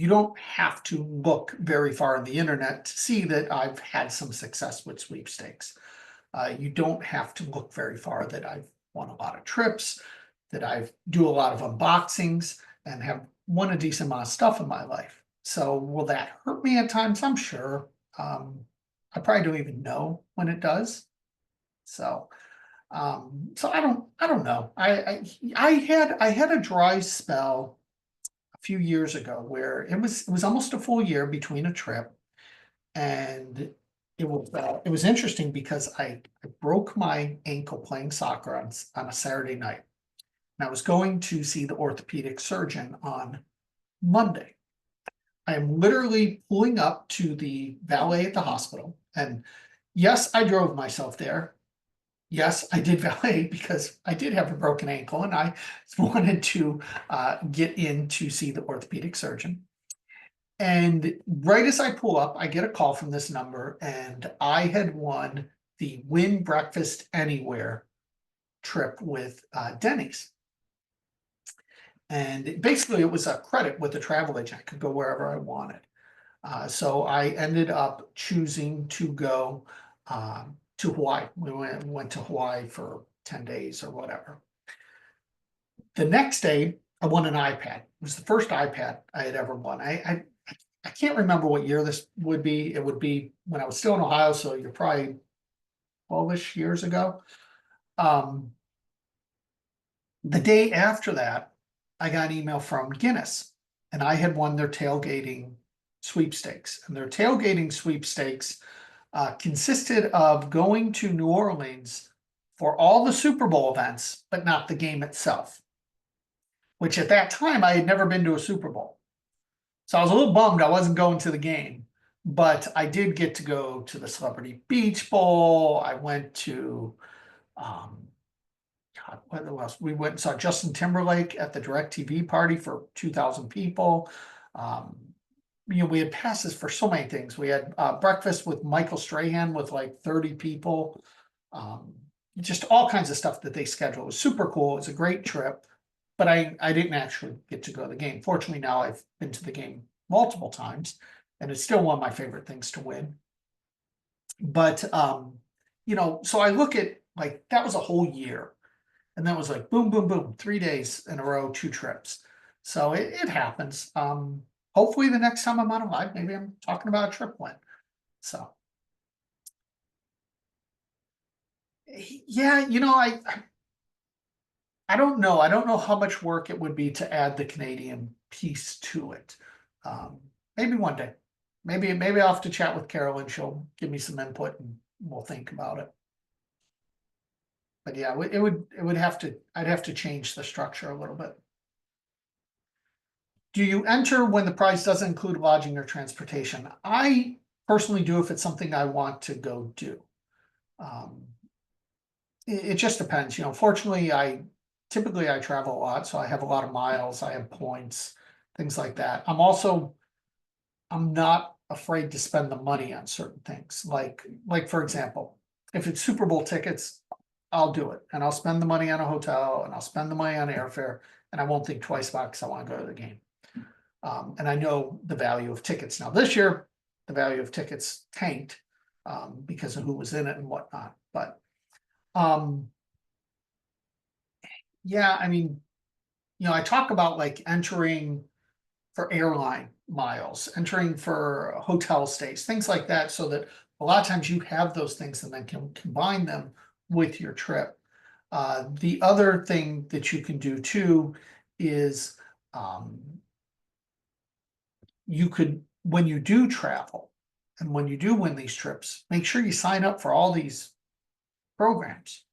don't have to look very far on the internet to see that I've had some success with sweepstakes. You don't have to look very far that I've won a lot of trips, that I do a lot of unboxings, and have won a decent amount of stuff in my life. So will that hurt me at times? I'm sure. I probably don't even know when it does. So I don't know. I had a dry spell a few years ago where it was almost a full year between a trip, and it was interesting because I broke my ankle playing soccer on a Saturday night, and I was going to see the orthopedic surgeon on Monday. I am literally pulling up to the valet at the hospital, and yes, I drove myself there. Yes, I did valet because I did have a broken ankle and I wanted to get in to see the orthopedic surgeon. And right as I pull up, I get a call from this number, and I had won the Win Breakfast Anywhere trip with Denny's. And basically it was a credit with the travel agent. I could go wherever I wanted. So I ended up choosing to go to Hawaii. We went to Hawaii for 10 days or whatever. The next day, I won an iPad. It was the first iPad I had ever won. I can't remember what year this would be. It would be when I was still in Ohio, so you're probably 12-ish years ago. The day after that, I got an email from Guinness, and I had won their tailgating sweepstakes. And their tailgating sweepstakes consisted of going to New Orleans for all the Super Bowl events, but not the game itself, which at that time I had never been to a Super Bowl. So I was a little bummed I wasn't going to the game, but I did get to go to the Celebrity Beach Bowl. I went to, God, what else? We went and saw Justin Timberlake at the DirecTV party for 2,000 people. We had passes for so many things. We had breakfast with Michael Strahan with like 30 people. Just all kinds of stuff that they scheduled. It was super cool. It was a great trip, but I didn't actually get to go to the game. Fortunately, now I've been to the game multiple times, and it's still one of my favorite things to win. But so I look at like that was a whole year, and that was like boom, boom, boom, 3 days in a row, 2 trips. So it happens. Hopefully the next time I'm on a live, maybe I'm talking about a trip win. So yeah, I don't know. I don't know how much work it would be to add the Canadian piece to it. Maybe one day. Maybe I'll have to chat with Carolyn. She'll give me some input and we'll think about it. But yeah, I'd have to change the structure a little bit. Do you enter when the price doesn't include lodging or transportation? I personally do if it's something I want to go do. It just depends. Fortunately, typically I travel a lot, so I have a lot of miles, I have points, things like that. I'm not afraid to spend the money on certain things. Like for example, if it's Super Bowl tickets, I'll do it. And I'll spend the money on a hotel and I'll spend the money on airfare, and I won't think twice about it because I want to go to the game. And I know the value of tickets. Now this year, the value of tickets tanked because of who was in it and whatnot. But yeah, I mean, I talk about like entering for airline miles, entering for hotel stays, things like that, so that a lot of times you have those things and then can combine them with your trip. The other thing that you can do too is you could, when you do travel and when you do win these trips, make sure you sign up for all these programs.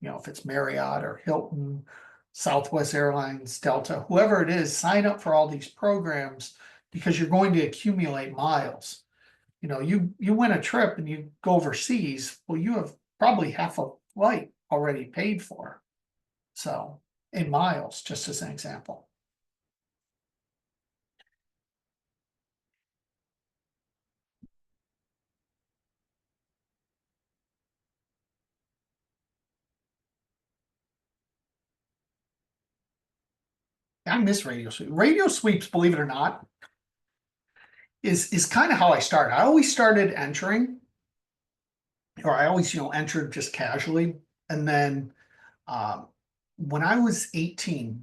If it's Marriott or Hilton, Southwest Airlines, Delta, whoever it is, sign up for all these programs because you're going to accumulate miles. You win a trip and you go overseas, well, you have probably half a flight already paid for. So in miles, just as an example. I miss radio sweeps. Radio sweeps, believe it or not, is kind of how I started. I always started entering, or I always, entered just casually. And then when I was 18,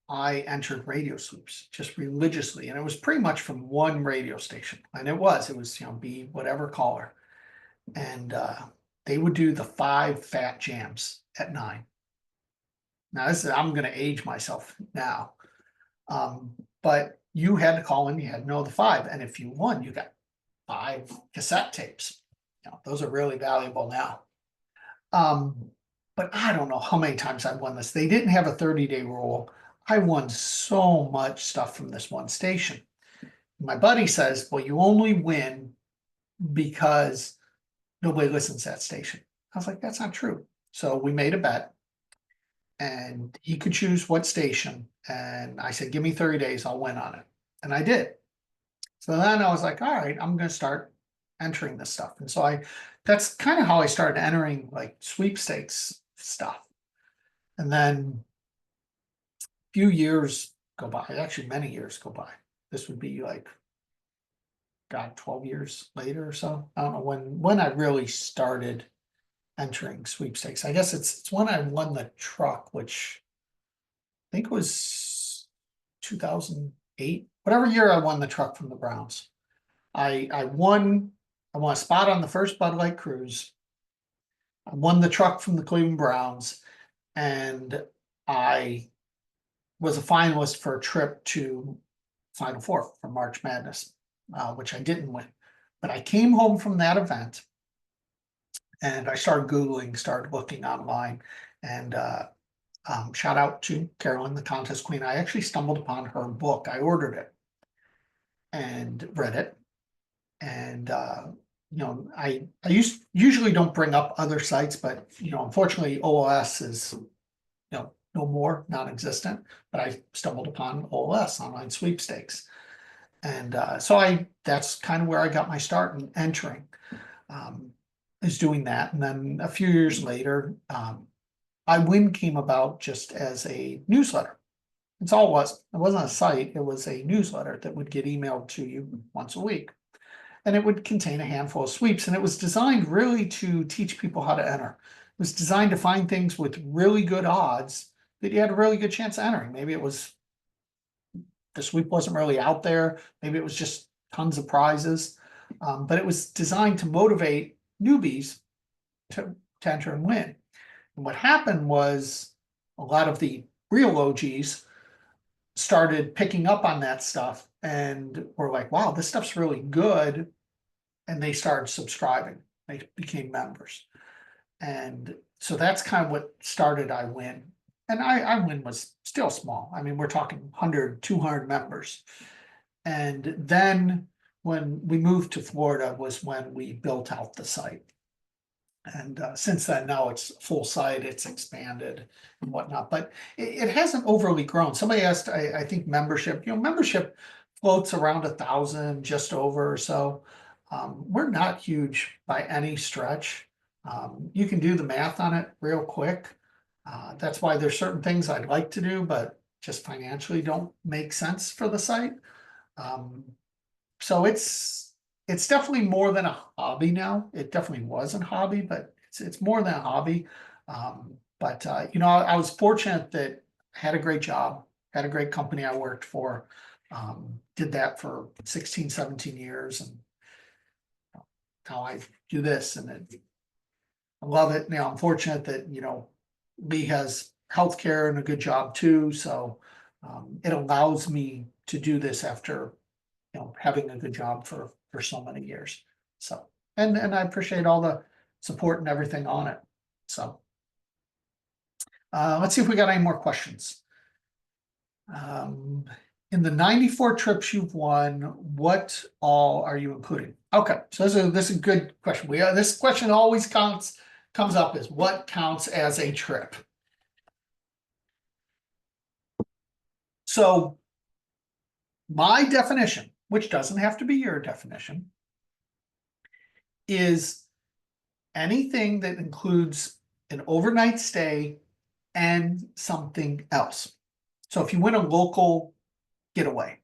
I entered radio sweeps just religiously. And it was pretty much from one radio station. And it was, be whatever caller. And they would do the 5 fat jams at 9. Now I'm going to age myself now. But you had to call in, you had to know the 5. And if you won, you got 5 cassette tapes. Those are really valuable now. But I don't know how many times I've won this. They didn't have a 30-day rule. I won so much stuff from this one station. My buddy says, well, you only win because nobody listens to that station. I was like, that's not true. So we made a bet and he could choose what station. And I said, give me 30 days, I'll win on it. And I did. So then I was like, all right, I'm going to start entering this stuff. And so that's kind of how I started entering like sweepstakes stuff. And then a few years go by, actually many years go by. This would be like, God, 12 years later or so. I don't know when I really started entering sweepstakes. I guess it's when I won the truck, which I think was 2008, whatever year I won the truck from the Browns. I won a spot on the first Bud Light cruise. I won the truck from the Cleveland Browns, and I was a finalist for a trip to Final Four for March Madness, which I didn't win. But I came home from that event and I started Googling, started looking online, and shout out to Carolyn, the contest queen. I actually stumbled upon her book. I ordered it and read it. And I usually don't bring up other sites, but unfortunately OLS is no more, non-existent. But I stumbled upon OLS, online sweepstakes, and so that's kind of where I got my start in entering, is doing that. And then a few years later, iWIN came about just as a newsletter. That's all it was. It wasn't a site, it was a newsletter that would get emailed to you once a week. And it would contain a handful of sweeps, and it was designed really to teach people how to enter. It was designed to find things with really good odds that you had a really good chance of entering. Maybe it was the sweep wasn't really out there, maybe it was just tons of prizes, but it was designed to motivate newbies to enter and win. And what happened was a lot of the real OGs started picking up on that stuff and were like, wow, this stuff's really good. And they started subscribing. They became members. And so that's kind of what started iWIN. And iWIN was still small. I mean, we're talking 100, 200 members. And then when we moved to Florida was when we built out the site. And since then, now it's full site, it's expanded and whatnot, but it hasn't overly grown. Somebody asked, I think membership, membership floats around 1,000, just over or so. We're not huge by any stretch. You can do the math on it real quick. That's why there's certain things I'd like to do, but just financially don't make sense for the site. So it's definitely more than a hobby now. It definitely was a hobby, but it's more than a hobby. But I was fortunate that I had a great job, had a great company I worked for, did that for 16, 17 years, and now I do this, and I love it. Now I'm fortunate that Lee has healthcare and a good job too, so it allows me to do this after having a good job for so many years. So, and I appreciate all the support and everything on it. So, let's see if we got any more questions. In the 94 trips you've won, what all are you including? Okay, so this is a good question. This question always comes up is what counts as a trip? So my definition, which doesn't have to be your definition, is anything that includes an overnight stay and something else. So if you win a local getaway,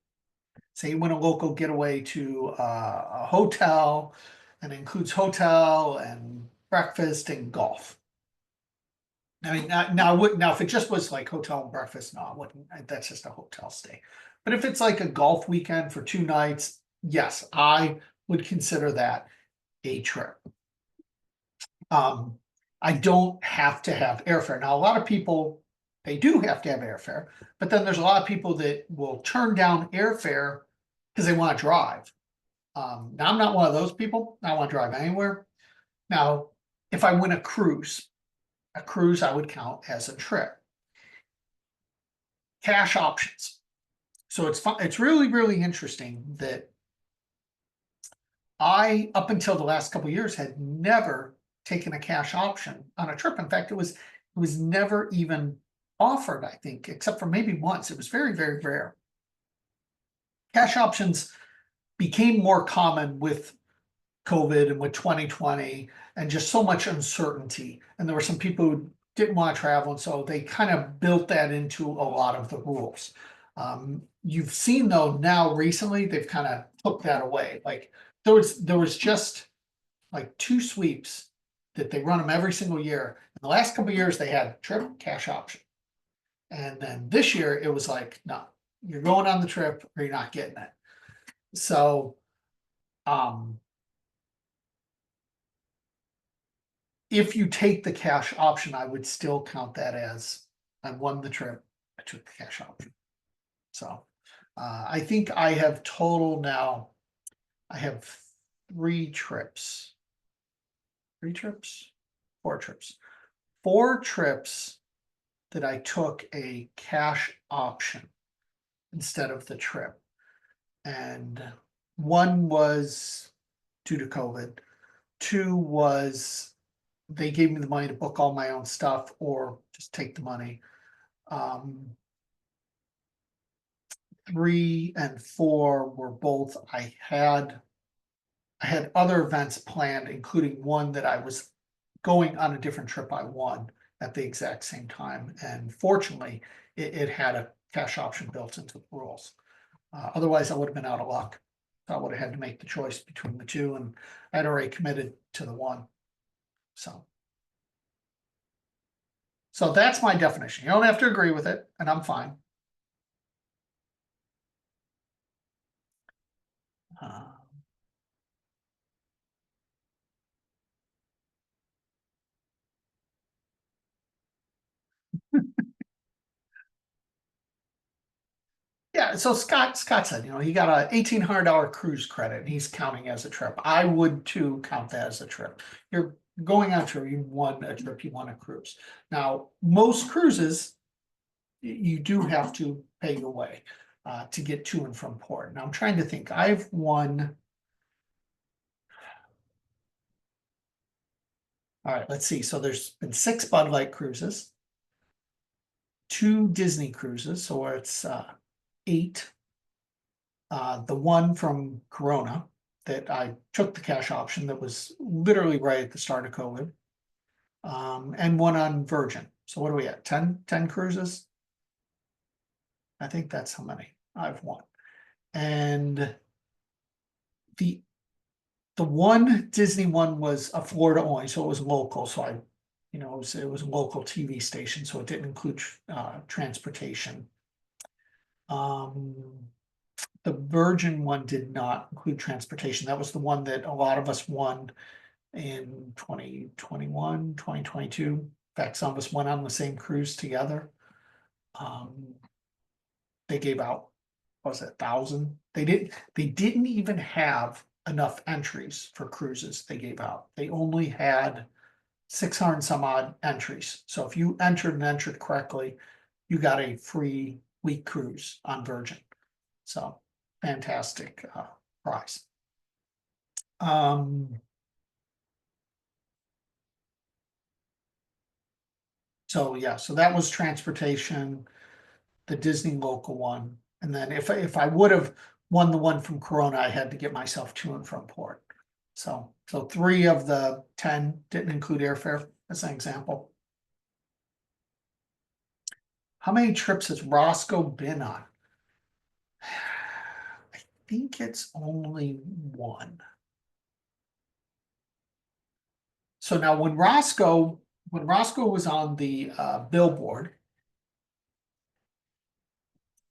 say you win a local getaway to a hotel and includes hotel and breakfast and golf. I mean, now if it just was like hotel and breakfast, no, I wouldn't. That's just a hotel stay. But if it's like a golf weekend for 2 nights, yes, I would consider that a trip. I don't have to have airfare. Now, a lot of people, they do have to have airfare, but then there's a lot of people that will turn down airfare because they want to drive. Now, I'm not one of those people. I want to drive anywhere. Now, if I win a cruise I would count as a trip. Cash options. So it's fun. It's really, really interesting that I, up until the last couple of years, had never taken a cash option on a trip. In fact, it was never even offered, I think, except for maybe once. It was very, very rare. Cash options became more common with COVID and with 2020 and just so much uncertainty. And there were some people who didn't want to travel, and so they kind of built that into a lot of the rules. You've seen though now recently they've kind of took that away. Like there was just like 2 sweeps that they run them every single year. In the last couple of years they had trip cash option, and then this year it was like, no, you're going on the trip or you're not getting it. So if you take the cash option, I would still count that as I won the trip, I took the cash option. So I think I have total now, I have 3 trips. 3 trips? 4 trips. 4 trips that I took a cash option instead of the trip. And one was due to COVID. 2 was they gave me the money to book all my own stuff or just take the money. 3 and 4 were both, I had other events planned, including one that I was going on a different trip I won at the exact same time. And fortunately, it had a cash option built into the rules. Otherwise, I would have been out of luck. I would have had to make the choice between the 2, and I'd already committed to the one. So that's my definition. You don't have to agree with it, and I'm fine. Yeah, so Scott said, he got a $1,800 cruise credit and he's counting as a trip. I would too count that as a trip. You're going on a trip, you won a trip, you won a cruise. Now, most cruises, you do have to pay your way to get to and from port. Now I'm trying to think, I've won. All right, let's see. So there's been 6 Bud Light cruises, 2 Disney cruises, so it's 8. The one from Corona that I took the cash option that was literally right at the start of COVID, and one on Virgin. So what are we at? 10 cruises? I think that's how many I've won. And the one Disney one was a Florida only, so it was local. So it was a local TV station, so it didn't include transportation. The Virgin one did not include transportation. That was the one that a lot of us won in 2021, 2022. In fact, some of us went on the same cruise together. They gave out, what was it, 1,000? They didn't even have enough entries for cruises they gave out. They only had 600 and some odd entries. So if you entered correctly, you got a free week cruise on Virgin. So fantastic prize. So yeah, so that was transportation, the Disney local one. And then if I would have won the one from Corona, I had to get myself to and from port. So 3 of the 10 didn't include airfare, as an example. How many trips has Roscoe been on? I think it's only 1. So now when Roscoe was on the billboard,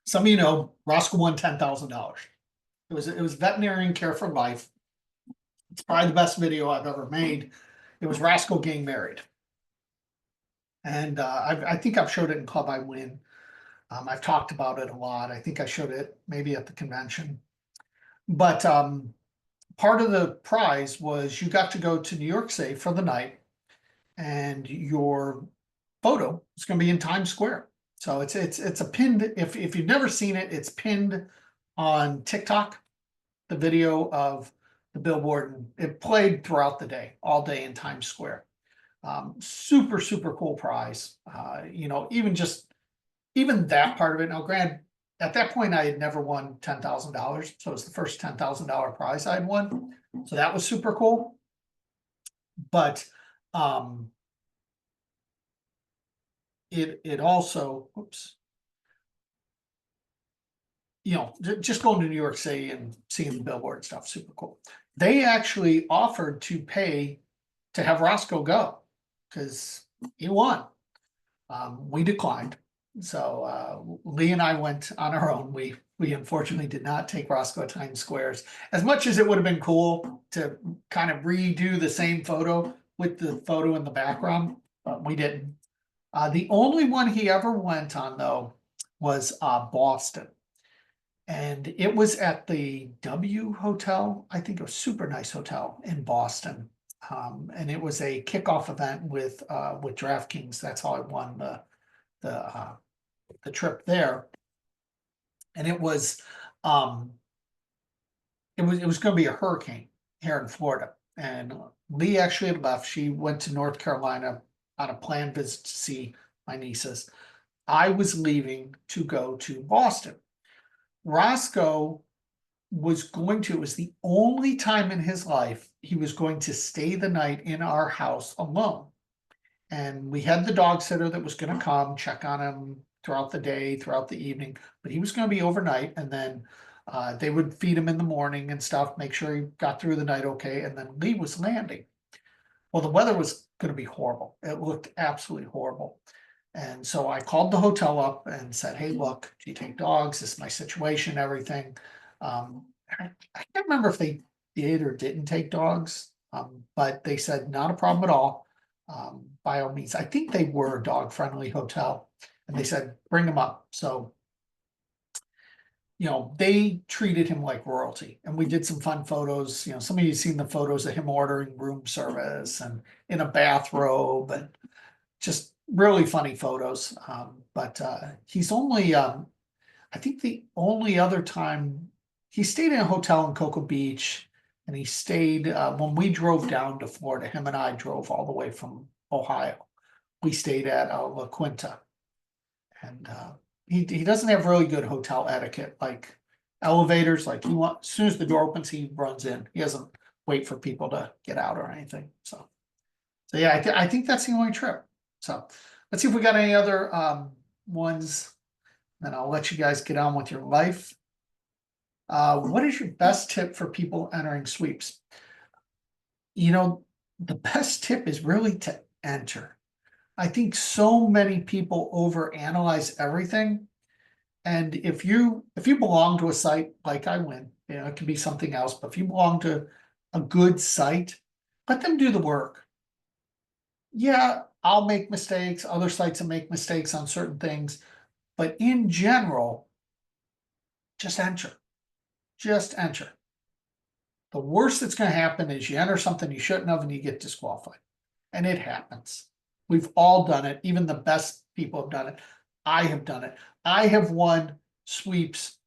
some of you know Roscoe won $10,000. It was veterinarian care for life. It's probably the best video I've ever made. It was Roscoe getting married. And I think I've showed it in Club iWIN. I've talked about it a lot. I think I showed it maybe at the convention. But part of the prize was you got to go to New York City for the night, and your photo is going to be in Times Square. So it's a pinned. If you've never seen it, it's pinned on TikTok. The video of the billboard, and it played throughout the day, all day in Times Square. Super cool prize. Even that part of it. Now, granted, at that point I had never won $10,000, so it was the first $10,000 prize I'd won. So that was super cool. But it also, just going to New York City and seeing the billboard and stuff, super cool. They actually offered to pay to have Roscoe go because he won. We declined. So Lee and I went on our own. We unfortunately did not take Roscoe at Times Squares. As much as it would have been cool to kind of redo the same photo with the photo in the background, but we didn't. The only one he ever went on, though, was Boston. And it was at the W Hotel. I think it was a super nice hotel in Boston. And it was a kickoff event with DraftKings. That's how I won the trip there. And it was going to be a hurricane here in Florida. And Lee actually had left. She went to North Carolina on a planned visit to see my nieces. I was leaving to go to Boston. Roscoe it was the only time in his life he was going to stay the night in our house alone. And we had the dog sitter that was going to come check on him throughout the day, throughout the evening, but he was going to be overnight. And then they would feed him in the morning and stuff, make sure he got through the night okay. And then Lee was landing. Well, the weather was going to be horrible. It looked absolutely horrible. And so I called the hotel up and said, hey, look, do you take dogs? This is my situation, everything. I can't remember if they did or didn't take dogs, but they said not a problem at all. By all means, I think they were a dog-friendly hotel, and they said bring them up. So, they treated him like royalty, and we did some fun photos. Some of you seen the photos of him ordering room service and in a bathrobe, and just really funny photos. But he's only, I think the only other time he stayed in a hotel in Cocoa Beach, and he stayed when we drove down to Florida. Him and I drove all the way from Ohio. We stayed at La Quinta, and he doesn't have really good hotel etiquette, like elevators. Like as soon as the door opens, he runs in. He doesn't wait for people to get out or anything. So yeah, I think that's the only trip. So let's see if we got any other ones. Then I'll let you guys get on with your life. What is your best tip for people entering sweeps? The best tip is really to enter. I think so many people overanalyze everything. And if you belong to a site like iWIN, it could be something else, but if you belong to a good site, let them do the work. Yeah, I'll make mistakes. Other sites will make mistakes on certain things, but in general, just enter. Just enter. The worst that's going to happen is you enter something you shouldn't have and you get disqualified. And it happens. We've all done it. Even the best people have done it. I have done it. I have won sweeps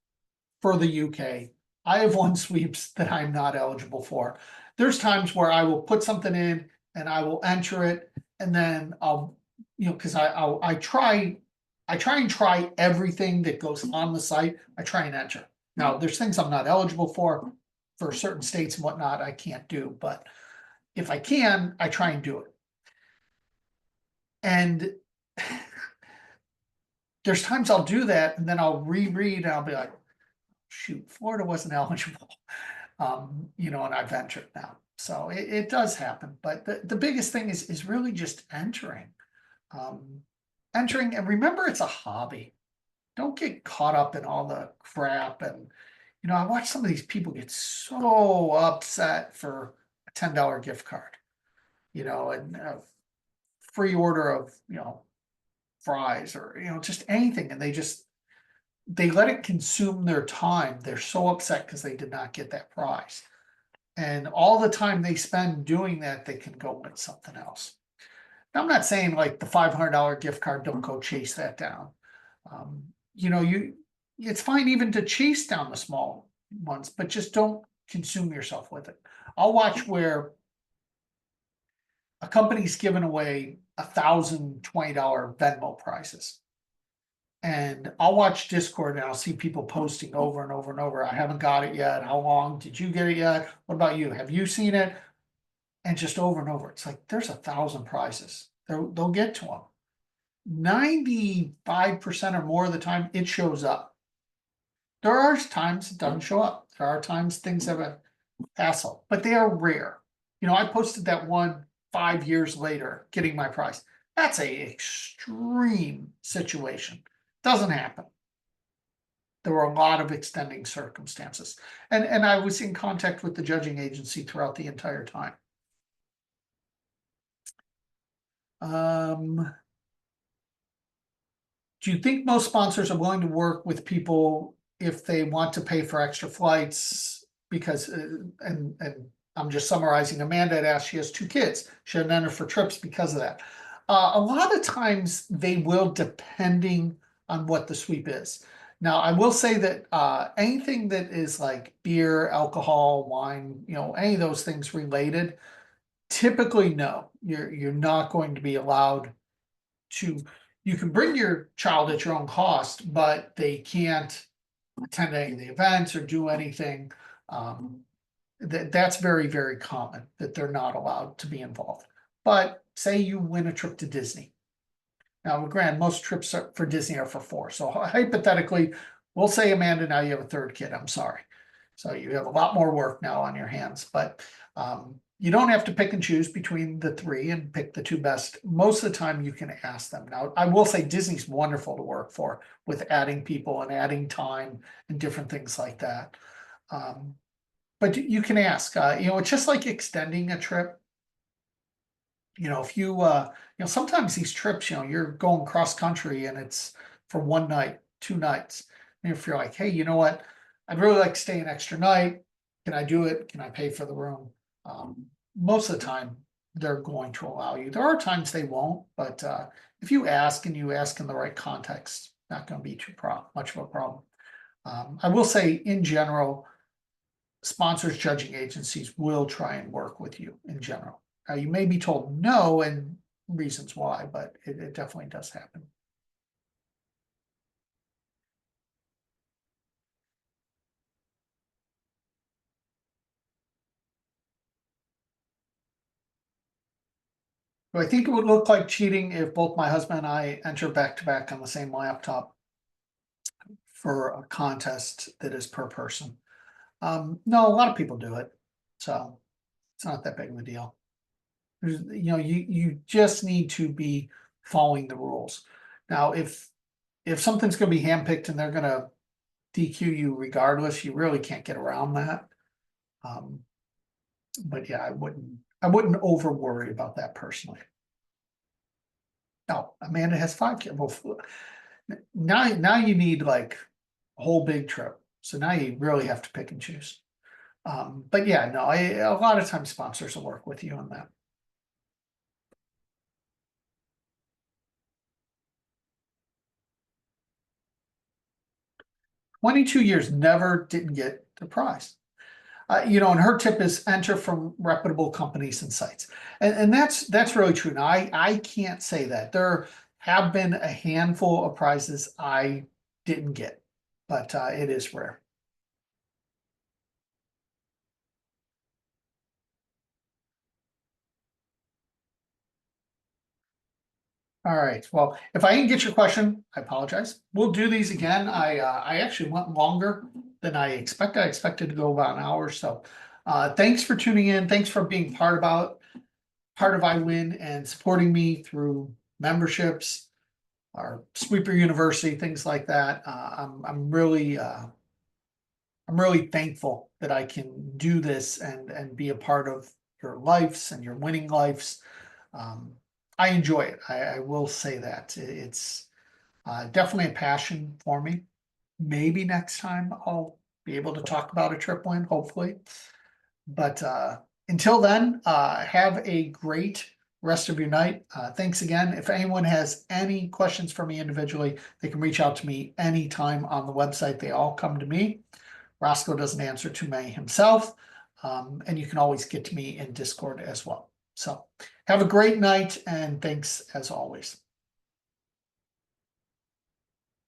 for the UK. I have won sweeps that I'm not eligible for. There's times where I will put something in and I will enter it, and then I'll, because I try and try everything that goes on the site. I try and enter. Now, there's things I'm not eligible for certain states and whatnot I can't do, but if I can, I try and do it. And there's times I'll do that and then I'll reread and I'll be like, shoot, Florida wasn't eligible. And I've entered now. So it does happen. But the biggest thing is really just entering. Entering, and remember, it's a hobby. Don't get caught up in all the crap. And I watch some of these people get so upset for a $10 gift card, and a free order of fries or just anything, and they let it consume their time. They're so upset because they did not get that prize, and all the time they spend doing that, they can go win something else. Now, I'm not saying like the $500 gift card, don't go chase that down. It's fine even to chase down the small ones, but just don't consume yourself with it. I'll watch where a company's giving away $1,020 Venmo prizes. And I'll watch Discord and I'll see people posting over and over and over. I haven't got it yet. How long? Did you get it yet? What about you? Have you seen it? And just over and over. It's like there's 1,000 prizes. They'll get to them. 95% or more of the time it shows up. There are times it doesn't show up. There are times things have a hassle, but they are rare. I posted that one 5 years later, getting my prize. That's a extreme situation. Doesn't happen. There were a lot of extending circumstances. And I was in contact with the judging agency throughout the entire time. Do you think most sponsors are willing to work with people if they want to pay for extra flights? Because, and I'm just summarizing, Amanda had asked, she has 2 kids. She hadn't entered for trips because of that. A lot of times they will, depending on what the sweep is. Now, I will say that anything that is like beer, alcohol, wine, any of those things related, typically no, you're not going to be allowed to. You can bring your child at your own cost, but they can't attend any of the events or do anything. That's very, very common that they're not allowed to be involved. But say you win a trip to Disney. Now, granted, most trips for Disney are for 4. So hypothetically, we'll say, Amanda, now you have a 3rd kid. I'm sorry. So you have a lot more work now on your hands, but you don't have to pick and choose between the 3 and pick the 2 best. Most of the time you can ask them. Now, I will say Disney's wonderful to work for with adding people and adding time and different things like that. But you can ask, it's just like extending a trip. If you, sometimes these trips, you're going cross country and it's for 1 night, 2 nights. And if you're like, hey, you know what? I'd really like to stay an extra night. Can I do it? Can I pay for the room? Most of the time they're going to allow you. There are times they won't, but if you ask and you ask in the right context, not going to be too much of a problem. I will say in general, sponsors, judging agencies will try and work with you in general. You may be told no and reasons why, but it definitely does happen. I think it would look like cheating if both my husband and I enter back to back on the same laptop for a contest that is per person. No, a lot of people do it, so it's not that big of a deal. You just need to be following the rules. Now, if something's going to be handpicked and they're going to DQ you regardless, you really can't get around that. But yeah, I wouldn't over worry about that personally. No, Amanda has 5 kids. Well, now you need like a whole big trip. So now you really have to pick and choose. But yeah, no, a lot of times sponsors will work with you on that. 22 years, never didn't get the prize. And her tip is enter from reputable companies and sites. And that's really true. Now, I can't say that. There have been a handful of prizes I didn't get, but it is rare. All right. Well, if I didn't get your question, I apologize. We'll do these again. I actually went longer than I expected. I expected to go about an hour. So thanks for tuning in. Thanks for being part of iWIN and supporting me through memberships, our Sweeper University, things like that. I'm really thankful that I can do this and be a part of your lives and your winning lives. I enjoy it. I will say that it's definitely a passion for me. Maybe next time I'll be able to talk about a trip win, hopefully. But until then, have a great rest of your night. Thanks again. If anyone has any questions for me individually, they can reach out to me anytime on the website. They all come to me. Roscoe doesn't answer to me himself. And you can always get to me in Discord as well. So have a great night and thanks as always.